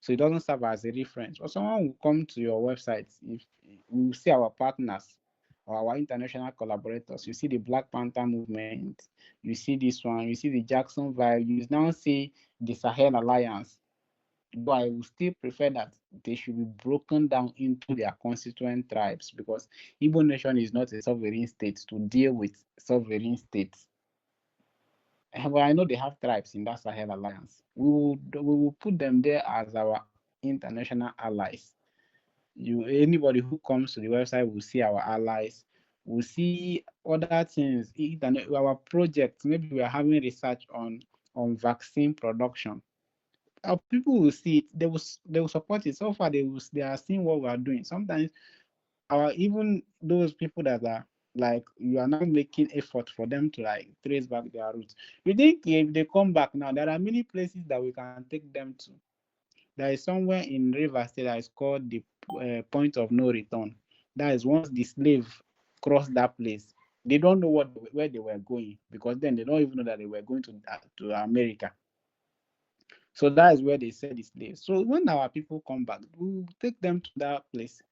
So it doesn't serve as a reference. Or someone will come to your website, if we will see our partners or our international collaborators. You see the Black Panther movement, you see this one, you see the Jacksonville, you now see the Sahel Alliance. But I will still prefer that they should be broken down into their constituent tribes, because Igbo nation is not a sovereign state to deal with sovereign states. But I know they have tribes in that Sahel Alliance. We will put them there as our international allies. Anybody who comes to the website will see our allies. We'll see other things, our projects. Maybe we are having research on vaccine production. Our people will see it. They will support it. So far, they are seeing what we are doing. Sometimes even those people that are like, you are now making effort for them to like trace back their roots. We think if they come back now, there are many places that we can take them to. There is somewhere in Rivers State that is called the point of no return. That is, once the slave crossed that place, they don't know where they were going, because then they don't even know that they were going to America. So that is where they said the slaves. So when our people come back, we'll take them to that place.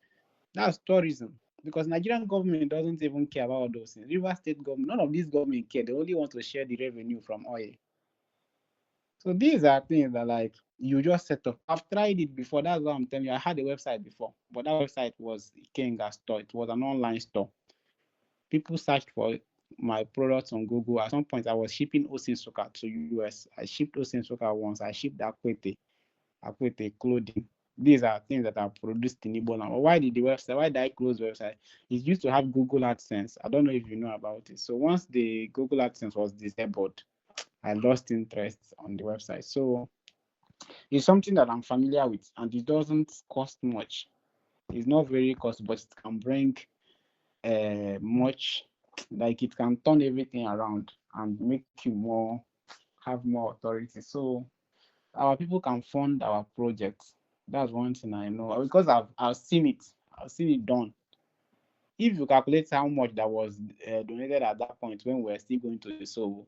That's tourism. Because Nigerian government doesn't even care about those things. River State government, none of these government care. They only want to share the revenue from oil. So these are things that like you just set up. I've tried it before. That's what I'm telling you. I had a website before, but that website was Kenga store. It was an online store. People searched for my products on Google. At some point, I was shipping Osinsuka to US. I shipped Osinsuka once. I shipped Akwete clothing. These are things that are produced in Igbo land. Why did I close the website? It used to have Google AdSense. I don't know if you know about it. So once the Google AdSense was disabled, I lost interest on the website. So it's something that I'm familiar with, and it doesn't cost much. It's not very costly, but it can bring much, like it can turn everything around and make you have more authority. So our people can fund our projects. That's one thing I know because I've seen it done. If you calculate how much that was donated at that point when we were still going to the so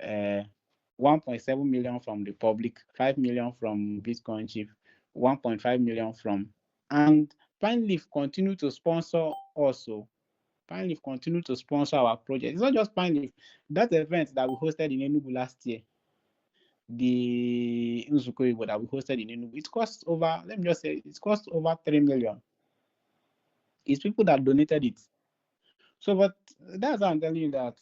1.7 million from the public, 5 million from Bitcoin Chief, 1.5 million from, and Pineleaf continue to sponsor also. Pineleaf continue to sponsor our project. It's not just Pineleaf. That event that we hosted in Enugu last year, the Nzuko that we hosted in Enugu, it cost over, let me just say, it cost over 3 million. It's people that donated it. So, but that's how I'm telling you that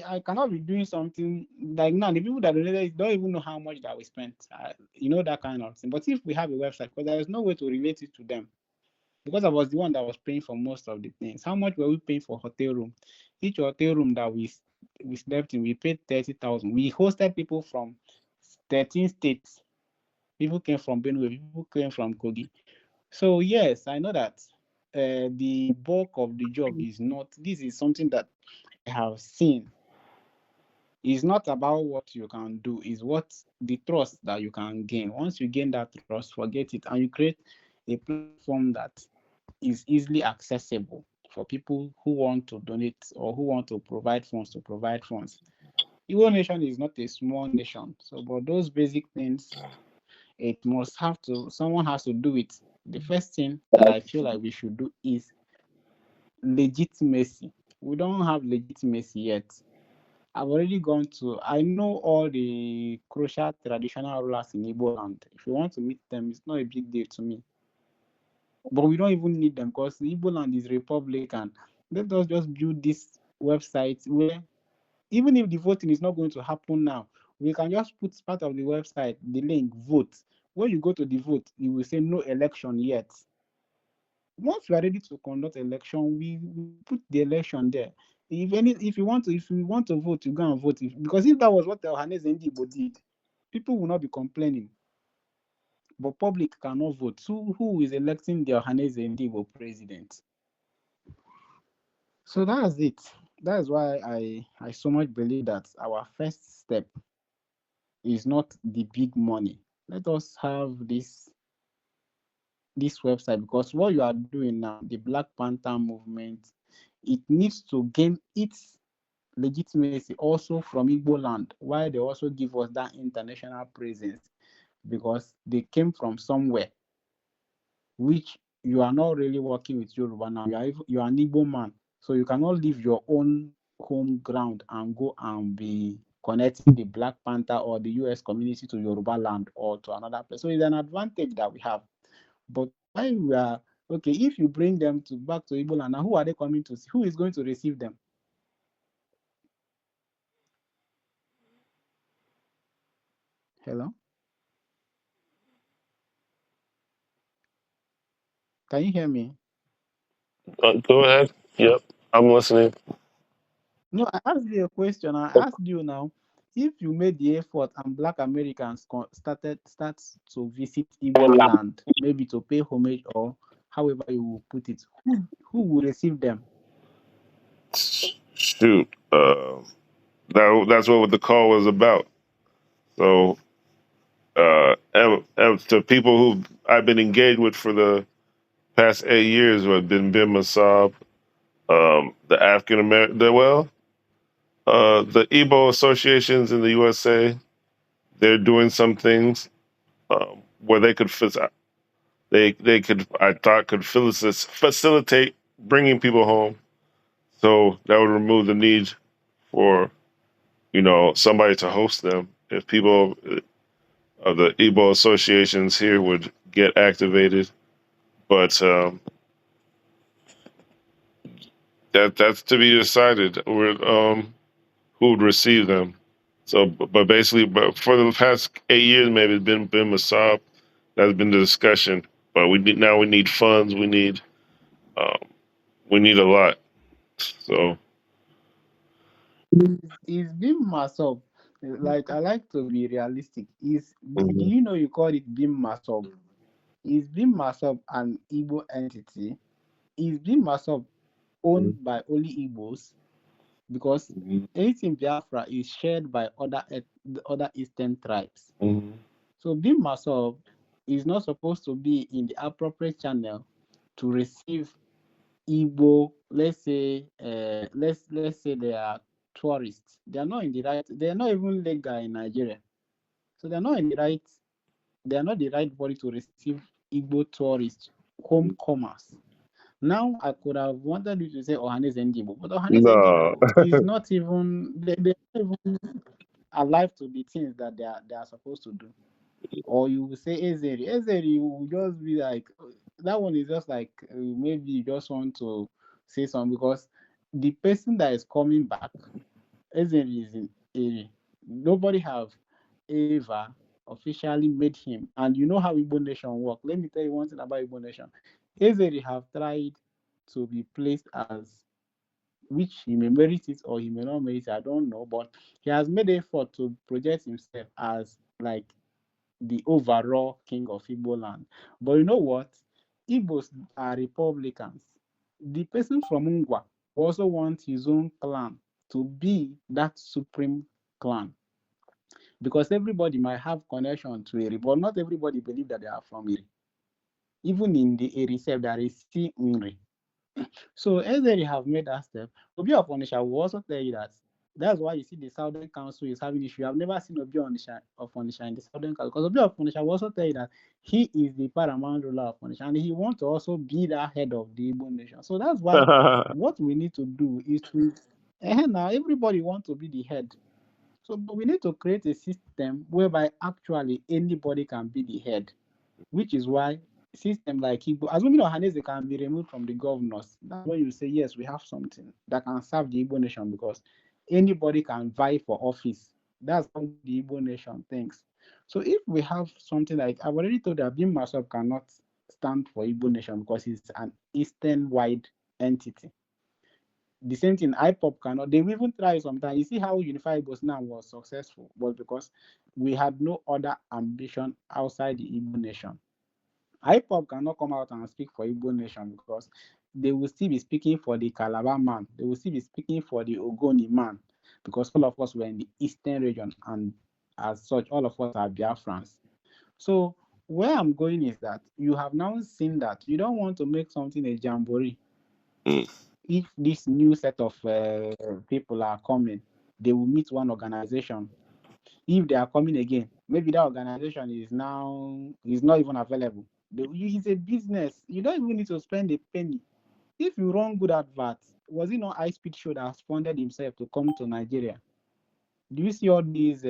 I cannot be doing something like now. The people that donated it don't even know how much that we spent. That kind of thing. But if we have a website, because there is no way to relate it to them, because I was the one that was paying for most of the things. How much were we paying for hotel room? Each hotel room that we slept in, we paid 30,000. We hosted people from 13 states. People came from Benue. People came from Kogi. So yes, I know that the bulk of the job is not. This is something that I have seen. It's not about what you can do. It's what the trust that you can gain. Once you gain that trust, forget it, and you create a platform that is easily accessible for people who want to donate or who want to provide funds to provide funds. Igbo nation is not a small nation, so but those basic things, someone has to do it. The first thing that I feel like we should do is legitimacy. We don't have legitimacy yet. I know all the crucial traditional rulers in Igbo land. If you want to meet them, it's not a big deal to me. But we don't even need them because Igbo land is Republican. Let us just build this website where even if the voting is not going to happen now, we can just put part of the website, the link, vote. When you go to the vote, you will say no election yet. Once we are ready to conduct election, we put the election there. If you want to vote, you go and vote. Because if that was what the Ohaneze Ndigbo did, people will not be complaining. But public cannot vote. So who is electing the Ohaneze Ndigbo president? So that's it. That's why I so much believe that our first step is not the big money. Let us have this website, because what you are doing now, the Black Panther movement, it needs to gain its legitimacy also from Igbo land, while they also give us that international presence, because they came from somewhere, which you are not really working with Yoruba now. You are an Igbo man, so you cannot leave your own home ground and go and be connecting the Black Panther or the US community to Yoruba land or to another place. So it's an advantage that we have. But why we are okay, if you bring them back to Igbo land, now who are they coming to see? Who is going to receive them? Hello? Can you hear me? Go ahead. Yep, I'm listening. No, I asked you a question. I asked you now, if you made the effort and Black Americans start to visit Igbo land, maybe to pay homage or however you will put it, who will receive them? Shoot, that's what the call was about. So, to people who I've been engaged with for the past 8 years, who have been Bin Masab, the African American, the Igbo associations in the USA, they're doing some things where they could I thought could facilitate bringing people home. So that would remove the need for somebody to host them. If people of the Igbo associations here would get activated, but that's to be decided. Who would receive them? So, but basically, but for the past 8 years, maybe it's been Masab. That's been the discussion. But we need funds. Um, we need a lot. So It's been massive. Like, I like to be realistic. Do mhm, you know you call it Bim Masob? Is Bim Masob an Igbo entity? Is Bim Masob owned by only Igbos? Because mhm, anything Biafra is shared by the other Eastern tribes. mhm, So Bim Masob is not supposed to be in the appropriate channel to receive Igbo. Let's say they are tourists. They are not in the right. They are not even legal in Nigeria. So they are not in the right. They are not the right body to receive Igbo tourists, homecomers. Now I could have wanted you to say Ohanes Ndibo, but Ohanes no. Ndibo is not even they're not even alive to the things that they are supposed to do. Or you will say Ezeri. Ezeri will just be like, that one is just like, maybe you just want to say something because the person that is coming back, Ezeri is in Eri. Nobody have ever officially made him. And you know how Igbo Nation work. Let me tell you one thing about Igbo Nation. Ezeri have tried to be placed as, which he may merit it or he may not merit it, I don't know, but he has made effort to project himself as like the overall king of Igbo land. But you know what? Igbos are Republicans. The person from Ngwa also wants his own clan to be that supreme clan. Because everybody might have connection to Eri, but not everybody believe that they are from Eri. Even in the Eri self, there is still Nri. So as they have made that step, Obiaforaka will also tell you that that's why you see the Southern Council is having issue. I've never seen Obiaforaka in the Southern Council because Obiaforaka will also tell you that he is the paramount ruler of Onitsha and he wants to also be the head of the Igbo nation. So that's why what we need to do is to now everybody wants to be the head. So but we need to create a system whereby actually anybody can be the head, which is why system like Igbo, assuming Ohanese can be removed from the governors, that's when you say, yes, we have something that can serve the Igbo nation because anybody can vie for office. That's how the Igbo nation thinks. So if we have something like, I've already told you, Abim Masop cannot stand for Igbo nation because it's an Eastern-wide entity. The same thing, IPOP cannot. They will even try sometimes. You see how Unified Igbos now was successful, but because we had no other ambition outside the Igbo nation. IPOP cannot come out and speak for Igbo nation because they will still be speaking for the Calabar man. They will still be speaking for the Ogoni man because all of us were in the eastern region and as such, all of us are Biafrans. So where I'm going is that you have now seen that you don't want to make something a jamboree. If this new set of people are coming, they will meet one organization. If they are coming again, maybe that organization is not even available. It's a business. You don't even need to spend a penny. If you run good adverts, was it not High Speed Show that funded himself to come to Nigeria? Do you see all these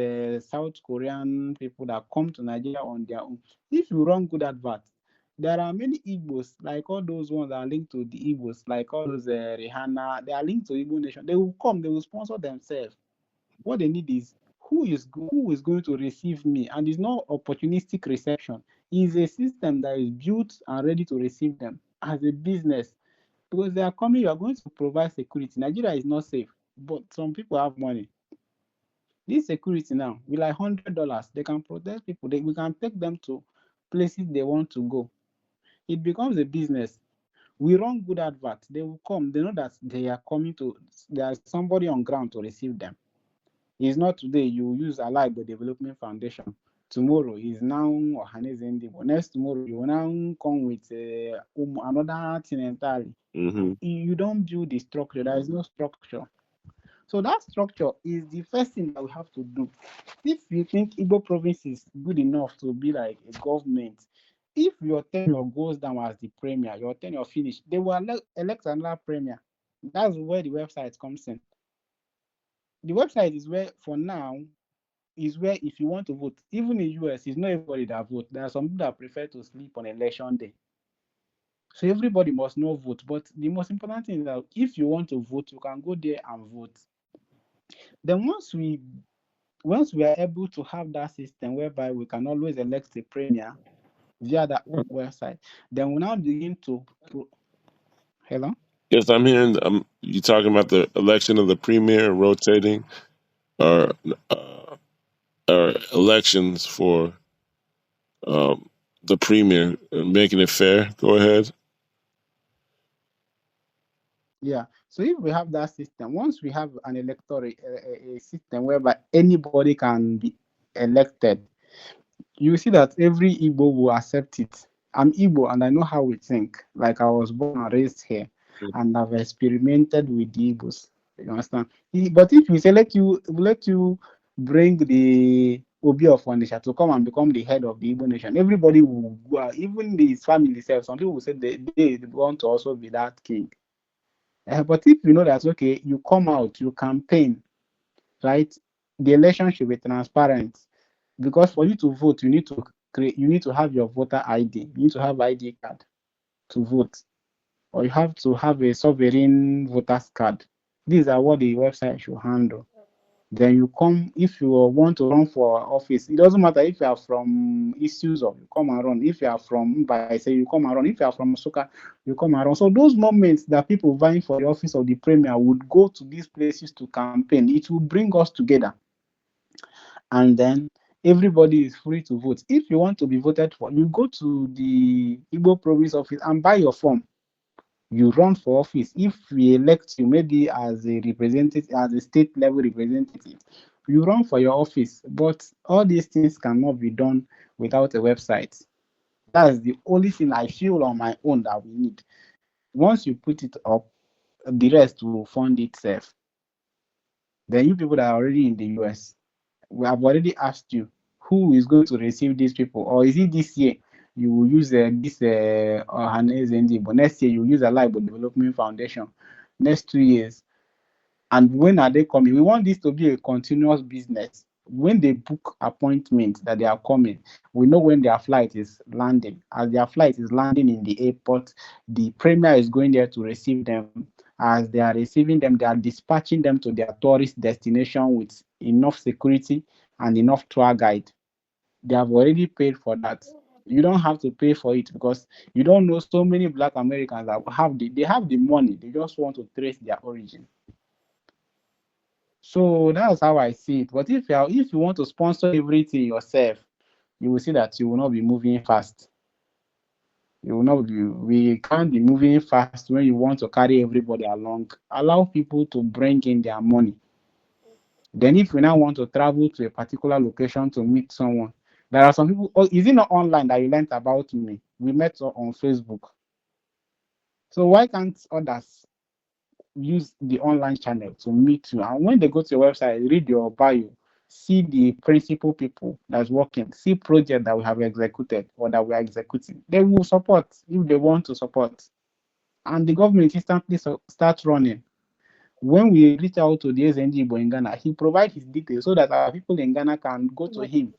South Korean people that come to Nigeria on their own? If you run good adverts, there are many Igbos, like all those ones that are linked to the Igbos, like all those Rihanna, they are linked to Igbo Nation. They will come, they will sponsor themselves. What they need is who is going to receive me, and it's not opportunistic reception. It's a system that is built and ready to receive them as a business because they are coming. You are going to provide security. Nigeria is not safe, but some people have money. This security now, with like $100, they can protect people. We can take them to places they want to go. It becomes a business. We run good adverts. They will come. They know that they are coming to. There's somebody on ground to receive them. It's not today you use Allied Development Foundation. Tomorrow is now Ohaneze Ndibo. Next tomorrow you will now come with another thing entirely. You don't build the structure. There is no structure. So that structure is the first thing that we have to do. If you think Igbo province is good enough to be like a government, if your tenure goes down as the premier, your tenure finished, they will elect another premier. That's where the website comes in. The website is where, for now, is where if you want to vote, even in US, it's not everybody that vote. There are some people that prefer to sleep on election day. So everybody must not vote. But the most important thing is that if you want to vote, you can go there and vote. Then once we are able to have that system whereby we can always elect a premier via that website, then we now begin to hello? Yes, I'm hearing you talking about the election of the premier rotating or uh, or elections for the premier, making it fair. Go ahead. Yeah. So if we have that system, once we have an electoral a system whereby anybody can be elected, you see that every Igbo will accept it. I'm Igbo and I know how we think. Like I was born and raised here, and I've experimented with the Igbos. You understand? But if you say let you bring the Obiaforaka to come and become the head of the Igbo nation, everybody will go, even his family self. Some people will say they want to also be that king. But if you know that okay, you come out, you campaign, right? The election should be transparent because for you to vote, you need to have your voter ID. You need to have ID card to vote, or you have to have a sovereign voters card. These are what the website should handle. Then you come if you want to run for office. It doesn't matter if you are from issues of you come and run. If you are from Mbai, say you come and run. If you are from Soka, you come and run. So those moments that people vying for the office of the premier would go to these places to campaign. It will bring us together, and then everybody is free to vote. If you want to be voted for, you go to the Igbo province office and buy your form. You run for office. If we elect you, maybe as a representative, as a state level representative, you run for your office. But all these things cannot be done without a website. That's the only thing I feel on my own that we need. Once you put it up, the rest will fund itself. Then you people that are already in the US, we have already asked you who is going to receive these people, or is it this year you will use this Ohaneze, but next year you will use a Libo Development Foundation, next 2 years, and when are they coming? We want this to be a continuous business. When they book appointments that they are coming, we know when their flight is landing. As their flight is landing in the airport, the premier is going there to receive them. As they are receiving them, they are dispatching them to their tourist destination with enough security and enough tour guide. They have already paid for that. You don't have to pay for it because you don't know so many Black Americans that they have the money. They just want to trace their origin. So that's how I see it. But if you want to sponsor everything yourself, you will see that you will not be moving fast. You will not be. We can't be moving fast when you want to carry everybody along. Allow people to bring in their money. Then, if you now want to travel to a particular location to meet someone, there are some people. Oh, is it not online that you learned about me? We met on Facebook. So why can't others use the online channel to meet you? And when they go to your website, read your bio, see the principal people that's working, see project that we have executed or that we are executing. They will support if they want to support. And the government instantly starts running. When we reach out to the SNG in Ghana, he provides his details so that our people in Ghana can go to him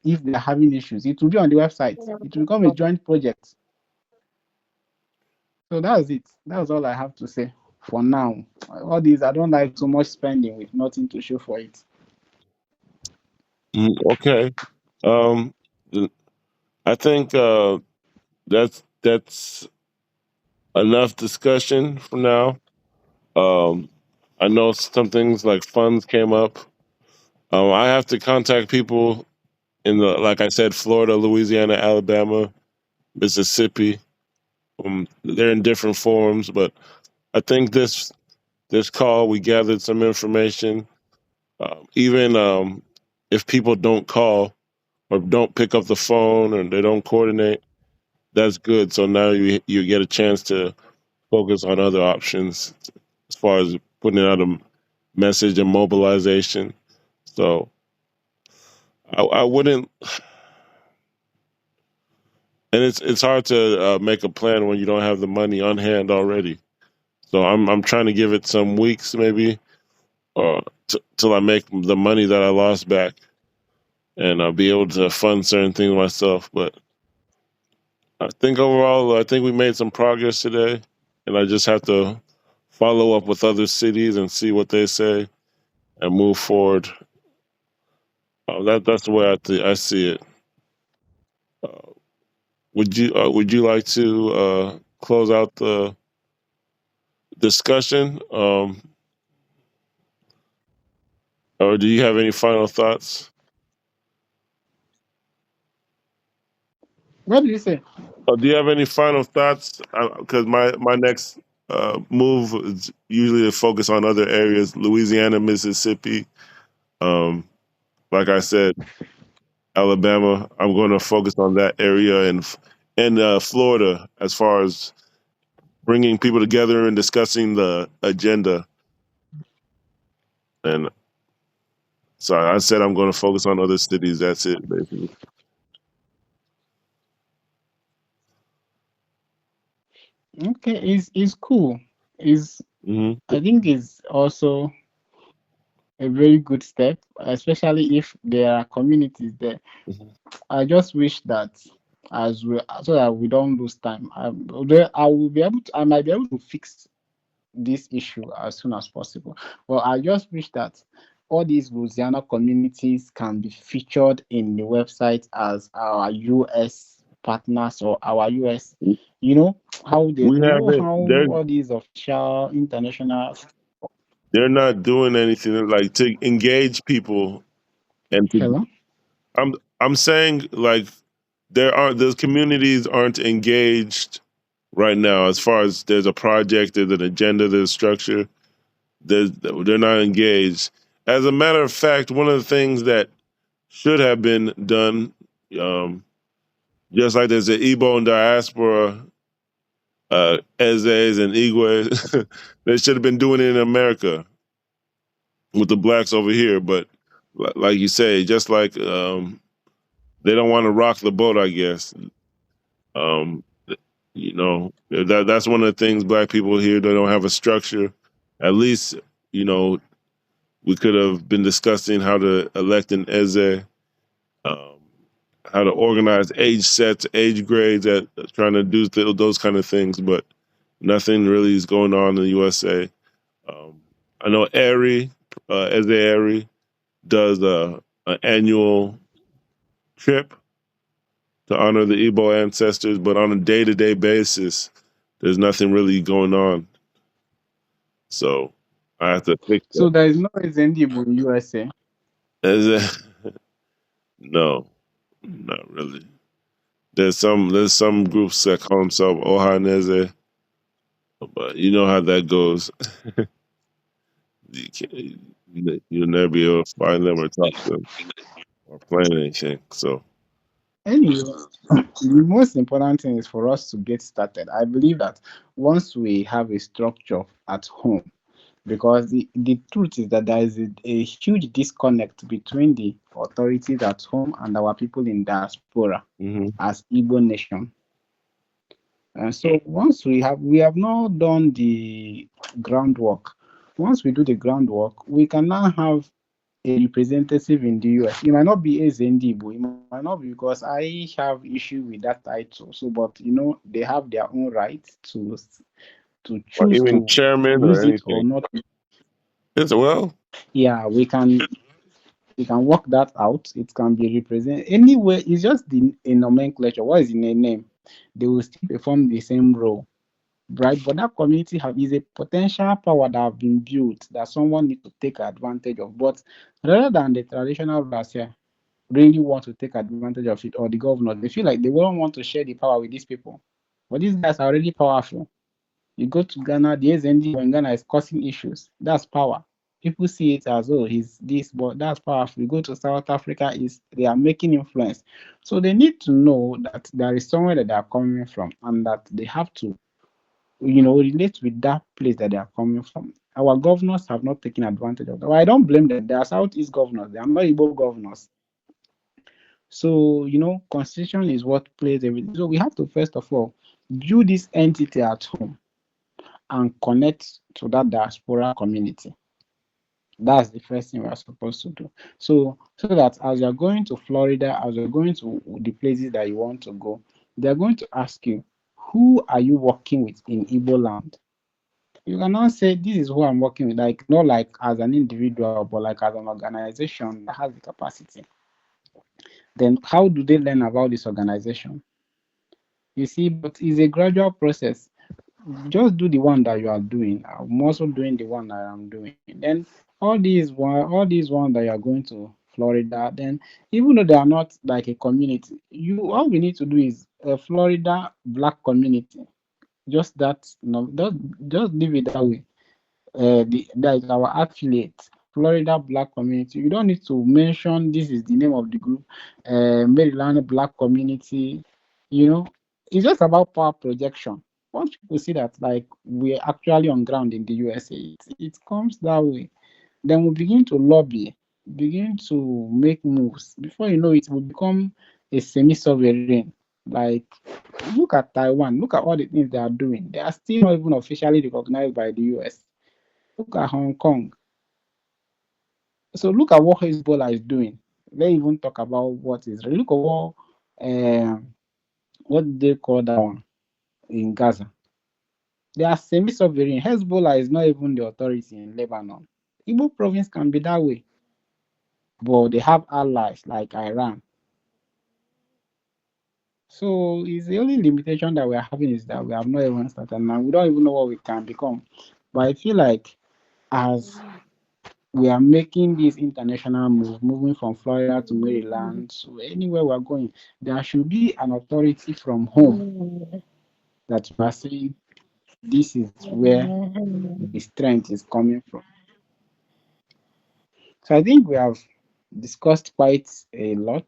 if they're having issues. It will be on the website. It will become a joint project. So that's it. That's all I have to say for now. All these, I don't like too much spending with nothing to show for it. Okay. Um, I think that's enough discussion for now. Um, I know some things like funds came up. I have to contact people in like I said, Florida, Louisiana, Alabama, Mississippi. They're in different forms, but I think this call we gathered some information. Even if people don't call or don't pick up the phone or they don't coordinate, that's good. So now you get a chance to focus on other options as far as putting out a message and mobilization. So I wouldn't, and it's hard to make a plan when you don't have the money on hand already. So I'm trying to give it some weeks, maybe till I make the money that I lost back, and I'll be able to fund certain things myself. But I think overall, I think we made some progress today, and I just have to follow up with other cities and see what they say and move forward. That's the way I see it. Would you like to close out the discussion, or do you have any final thoughts? What do you say? Do you have any final thoughts? Because my next move is usually to focus on other areas, Louisiana, Mississippi. Um, like I said, Alabama. I'm going to focus on that area and Florida as far as bringing people together and discussing the agenda. And so I said I'm going to focus on other cities. That's it, basically. Okay, it's cool. Is Mm-hmm. I think it's also a very good step, especially if there are communities there. Mm-hmm. I just wish that so that we don't lose time. I might be able to fix this issue as soon as possible. But I just wish that all these Louisiana communities can be featured in the website as our US partners or our US, how We have it. how all these official international. They're not doing anything like to engage people and to. Hello? I'm saying like those communities aren't engaged right now as far as there's a project, there's an agenda, there's structure. They're not engaged. As a matter of fact, one of the things that should have been done, um, just like there's an Igbo and diaspora, Eze's and Igwe, they should have been doing it in America with the blacks over here. But like you say, just like they don't want to rock the boat, I guess. Um, that's one of the things black people here, they don't have a structure. At least, we could have been discussing how to elect an Eze, um, how to organize age sets, age grades, at trying to do those kind of things, but nothing really is going on in the USA. I know Eze Eri does an annual trip to honor the Igbo ancestors, but on a day-to-day basis, there's nothing really going on. So I have to fix So that. there is no Zendibu in USA. No, not really. There's some groups that call themselves Ohaneze, but you know how that goes. You'll never be able to find them or talk to them or plan anything. So Anyway, the most important thing is for us to get started. I believe that once we have a structure at home, because the truth is that there is a huge disconnect between the authorities at home and our people in diaspora as Igbo nation. And so once we have not done the groundwork. Once we do the groundwork, we can now have a representative in the US. It might not be a Zendibo, it might not be, because I have issue with that title. So, but they have their own right to or choose even to chairman or use it or anything. not. It's Yeah, we can work that out. It can be represented anyway. It's just a nomenclature. What is in a name? They will still perform the same role, right? But that community is a potential power that have been built that someone needs to take advantage of. But rather than the traditional rulers here really want to take advantage of it, or the governor, they feel like they won't want to share the power with these people. But these guys are already powerful. You go to Ghana, the SND in Ghana is causing issues. That's power. People see it as, oh, he's this, but that's powerful. You go to South Africa, they are making influence. So they need to know that there is somewhere that they are coming from and that they have to, relate with that place that they are coming from. Our governors have not taken advantage of that. Well, I don't blame them. They are Southeast governors. They are not Igbo governors. So, constitution is what plays everything. So we have to, first of all, do this entity at home and connect to that diaspora community. That's the first thing we are supposed to do. So that as you're going to Florida, as you're going to the places that you want to go, they're going to ask you, who are you working with in Igbo land? You cannot say this is who I'm working with, like not like as an individual, but like as an organization that has the capacity. Then how do they learn about this organization? You see, but it's a gradual process. Just do the one that you are doing. I'm also doing the one that I'm doing. Then all these ones that you are going to Florida, then even though they are not like a community, you all we need to do is a Florida black community. Just that, no, just leave it that way. That is our affiliate, Florida Black Community. You don't need to mention this is the name of the group, Maryland Black Community. You know, it's just about power projection. Once people see that, like we're actually on ground in the USA, it comes that way. Then we begin to lobby, begin to make moves. Before you know it, will become a semi-sovereign. Like, look at Taiwan. Look at all the things they are doing. They are still not even officially recognized by the US. Look at Hong Kong. So look at what Hezbollah is doing. They even talk about what is. Look at what do they call that one in Gaza. They are semi-sovereign. Hezbollah is not even the authority in Lebanon. Igbo province can be that way, but they have allies like Iran. So it's the only limitation that we are having is that we have not even started, and we don't even know what we can become. But I feel like as we are making this international move, moving from Florida to Maryland, so anywhere we're going, there should be an authority from home that you are saying this is where the strength is coming from. So I think we have discussed quite a lot,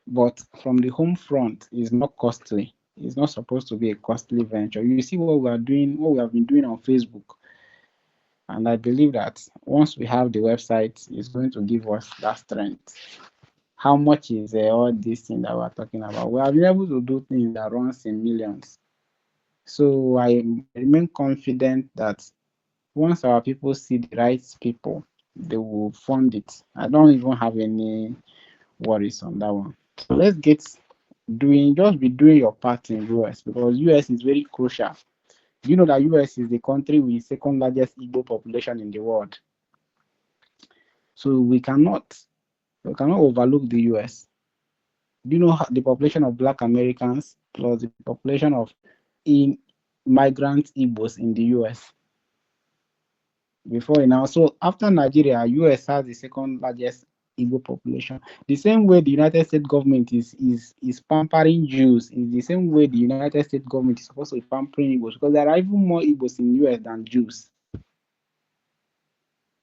but from the home front is not costly. It's not supposed to be a costly venture. You see what we are doing, what we have been doing on Facebook. And I believe that once we have the website, it's going to give us that strength. How much is all this thing that we're talking about? We have been able to do things that runs in millions. So I remain confident that once our people see the right people, they will fund it. I don't even have any worries on that one. So let's get just be doing your part in US, because US is very crucial. You know that US is the country with second largest Igbo population in the world. So we cannot overlook the US. Do you know the population of Black Americans plus the population of migrant Igbos in the US before now? So after Nigeria, US has the second largest Igbo population. The same way the United States government is pampering Jews is the same way the United States government is supposed to be pampering Igbos, because there are even more Igbos in US than Jews.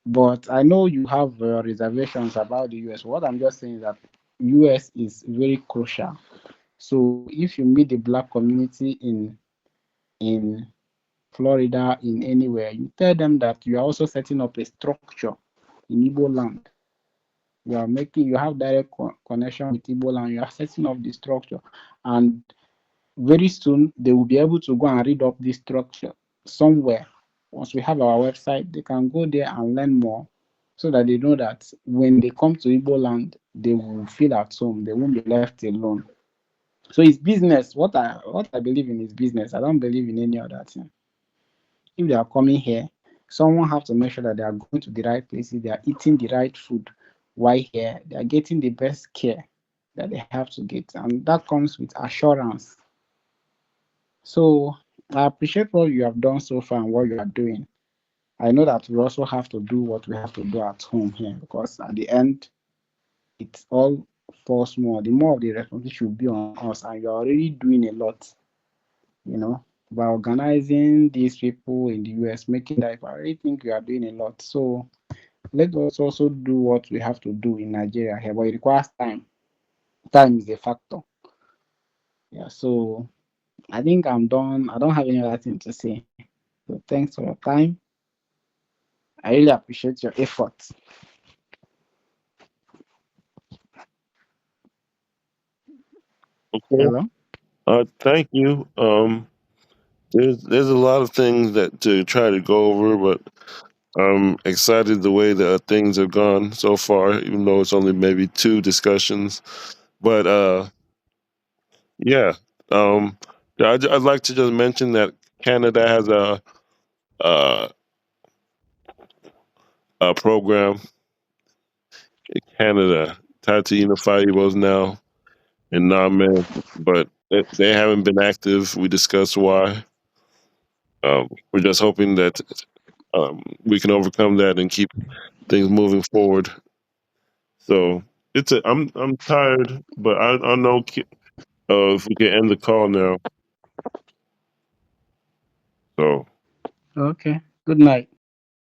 But I know you have reservations about the US. What I'm just saying is that US is very crucial. So if you meet the Black community in Florida, in anywhere, you tell them that you are also setting up a structure in Igbo land. You have direct connection with Igbo land. You are setting up the structure, and very soon they will be able to go and read up this structure somewhere. Once we have our website, they can go there and learn more, so that they know that when they come to Igbo land, they will feel at home. They won't be left alone. So it's business. What I believe in is business. I don't believe in any other thing. If they are coming here, someone have to make sure that they are going to the right places, they are eating the right food while here, they are getting the best care that they have to get. And that comes with assurance. So I appreciate what you have done so far and what you are doing. I know that we also have to do what we have to do at home here, because at the end, it's all falls more. The more of the responsibility should be on us, and you're already doing a lot, by organizing these people in the US, making that. I really think we are doing a lot. So let us also do what we have to do in Nigeria here, but it requires time. Time is a factor. Yeah, so I think I'm done. I don't have any other thing to say. So thanks for your time. I really appreciate your efforts. Okay. Hello? Thank you. There's a lot of things that to try to go over, but I'm excited the way that things have gone so far, even though it's only maybe 2 discussions. But yeah, I'd like to just mention that Canada has a program in Canada tied to Unify Igbos now and non-men, but they haven't been active. We discussed why. We're just hoping that we can overcome that and keep things moving forward. So I'm tired, but I know if we can end the call now. So Okay. Good night.